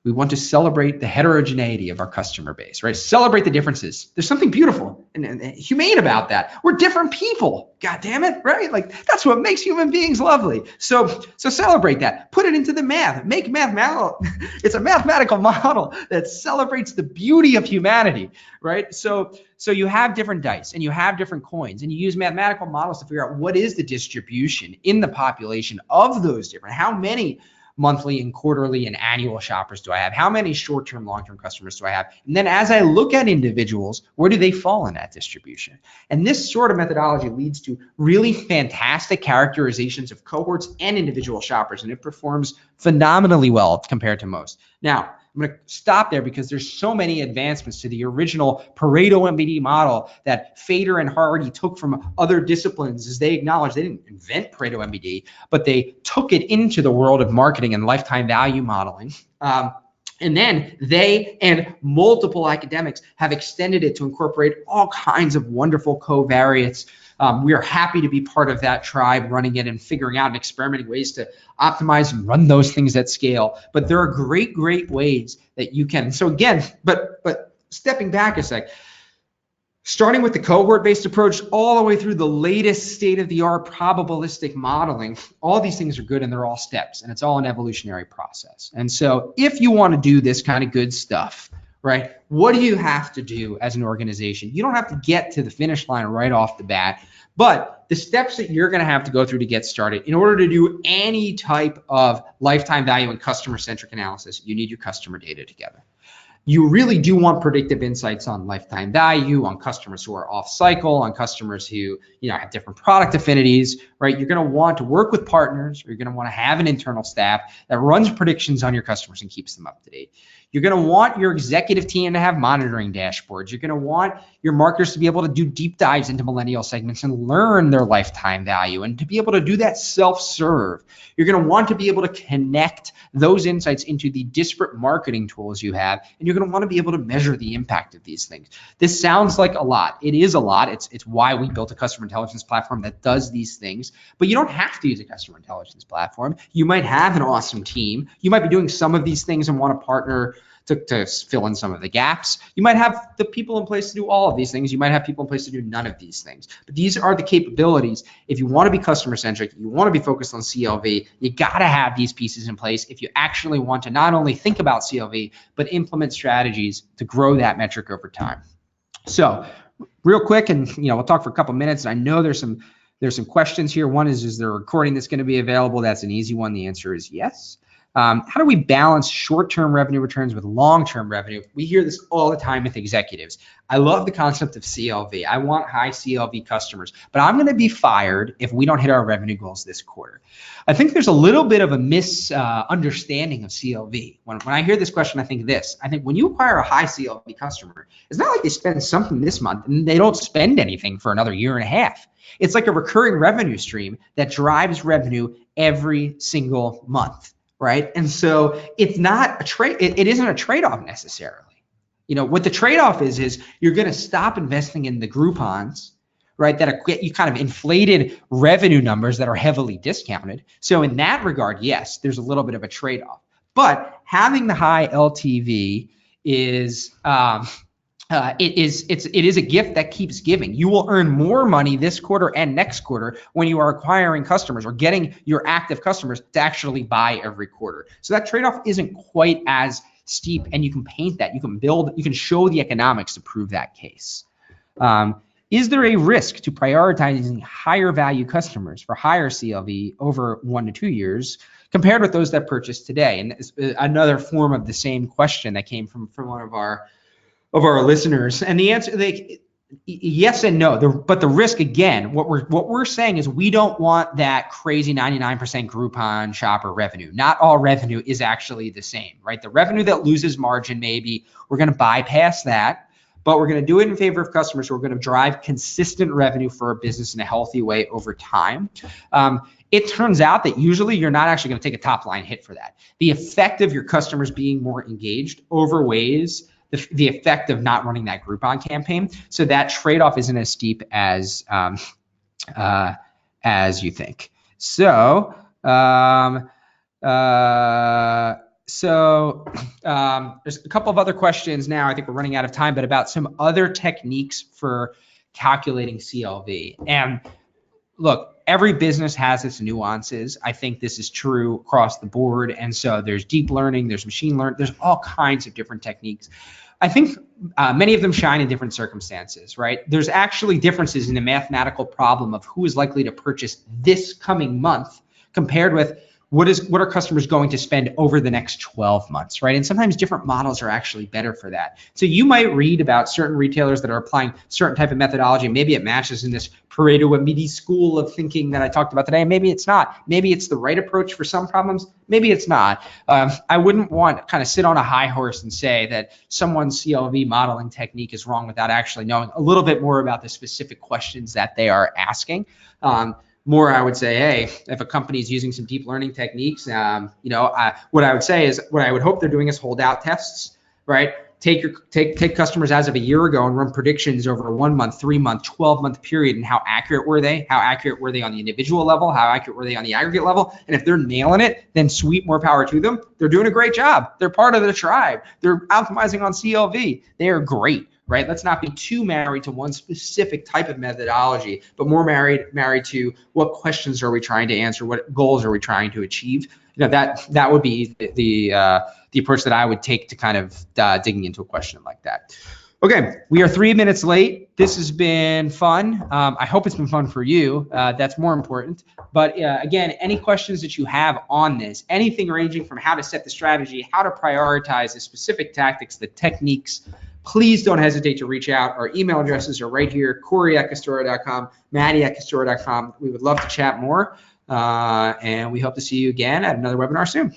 We want to celebrate the heterogeneity of our customer base, right? Celebrate the differences. There's something beautiful and humane about that. We're different people, God damn it, right? That's what makes human beings lovely. So celebrate that. Put it into the math. Make mathematical. It's a mathematical model that celebrates the beauty of humanity, right? So you have different dice and you have different coins and you use mathematical models to figure out what is the distribution in the population of those different, how many monthly and quarterly and annual shoppers do I have? How many short-term, long-term customers do I have? And then as I look at individuals, where do they fall in that distribution? And this sort of methodology leads to really fantastic characterizations of cohorts and individual shoppers, and it performs phenomenally well compared to most. Now, I'm going to stop there because there's so many advancements to the original Pareto MBD model that Fader and Hardy took from other disciplines, as they acknowledge they didn't invent Pareto MBD, but they took it into the world of marketing and lifetime value modeling. And then they and multiple academics have extended it to incorporate all kinds of wonderful covariates. We are happy to be part of that tribe, running it and figuring out and experimenting ways to optimize and run those things at scale. But there are great ways that you can. So again, but stepping back a sec, starting with the cohort-based approach all the way through the latest state-of-the-art probabilistic modeling, all these things are good and they're all steps and it's all an evolutionary process. And so if you want to do this kind of good stuff, right, what do you have to do as an organization? You don't have to get to the finish line right off the bat, but the steps that you're going to have to go through to get started in order to do any type of lifetime value and customer-centric analysis, you need your customer data together. You really do want predictive insights on lifetime value, on customers who are off cycle, on customers who have different product affinities, right? You're going to want to work with partners, or you're going to want to have an internal staff that runs predictions on your customers and keeps them up to date. You're going to want your executive team to have monitoring dashboards. You're going to want your marketers to be able to do deep dives into millennial segments and learn their lifetime value, and to be able to do that self-serve. You're going to want to be able to connect those insights into the disparate marketing tools you have, and you're going to want to be able to measure the impact of these things. This sounds like a lot. It is a lot. It's why we built a customer intelligence platform that does these things, but you don't have to use a customer intelligence platform. You might have an awesome team. You might be doing some of these things and want to partner to fill in some of the gaps. You might have the people in place to do all of these things. You might have people in place to do none of these things. But these are the capabilities. If you want to be customer centric, you want to be focused on CLV, you got to have these pieces in place if you actually want to not only think about CLV, but implement strategies to grow that metric over time. So real quick, and we'll talk for a couple minutes. I know there's some questions here. One is there a recording that's going to be available? That's an easy one. The answer is yes. How do we balance short-term revenue returns with long-term revenue? We hear this all the time with executives. I love the concept of CLV. I want high CLV customers, but I'm going to be fired if we don't hit our revenue goals this quarter. I think there's a little bit of a misunderstanding of CLV. When I hear this question, I think this. I think when you acquire a high CLV customer, it's not like they spend something this month and they don't spend anything for another year and a half. It's like a recurring revenue stream that drives revenue every single month, right? And so it's not a trade. It isn't a trade-off necessarily. What the trade-off is you're going to stop investing in the Groupons, right? That get you kind of inflated revenue numbers that are heavily discounted. So in that regard, yes, there's a little bit of a trade-off. But having the high LTV is it is a gift that keeps giving. You will earn more money this quarter and next quarter when you are acquiring customers or getting your active customers to actually buy every quarter. So that trade-off isn't quite as steep, and you can paint that. You can show the economics to prove that case. Is there a risk to prioritizing higher value customers for higher CLV over 1 to 2 years compared with those that purchase today? And it's another form of the same question that came from one of our listeners. And the answer, yes and no. But the risk, again, what we're saying is we don't want that crazy 99% Groupon shopper revenue. Not all revenue is actually the same, right? The revenue that loses margin, maybe we're going to bypass that, but we're going to do it in favor of customers who are going to drive consistent revenue for a business in a healthy way over time. It turns out that usually you're not actually going to take a top line hit for that. The effect of your customers being more engaged overweighs the effect of not running that Groupon campaign. So that trade-off isn't as steep as you think. So there's a couple of other questions now. I think we're running out of time, but about some other techniques for calculating CLV. And look, every business has its nuances. I think this is true across the board. And so there's deep learning, there's machine learning, there's all kinds of different techniques. I think many of them shine in different circumstances, right? There's actually differences in the mathematical problem of who is likely to purchase this coming month compared with what are customers going to spend over the next 12 months, right? And sometimes different models are actually better for that. So you might read about certain retailers that are applying certain type of methodology. Maybe it matches in this Pareto school of thinking that I talked about today. Maybe it's not. Maybe it's the right approach for some problems. Maybe it's not. I wouldn't want to kind of sit on a high horse and say that someone's CLV modeling technique is wrong without actually knowing a little bit more about the specific questions that they are asking. More, I would say, hey, if a company is using some deep learning techniques, what I would say is what I would hope they're doing is holdout tests, right? Take customers as of a year ago and run predictions over a 1 month, 3 month, 12-month period, and how accurate were they? How accurate were they on the individual level? How accurate were they on the aggregate level? And if they're nailing it, then sweet, more power to them. They're doing a great job. They're part of the tribe. They're optimizing on CLV. They are great. Right? Let's not be too married to one specific type of methodology, but more married to what questions are we trying to answer, what goals are we trying to achieve. That would be the approach that I would take to kind of digging into a question like that. Okay, we are 3 minutes late. This has been fun. I hope it's been fun for you. That's more important. But again, any questions that you have on this, anything ranging from how to set the strategy, how to prioritize the specific tactics, the techniques, please don't hesitate to reach out. Our email addresses are right here, Corey@Custora.com, Maddie@Custora.com. We would love to chat more, and we hope to see you again at another webinar soon.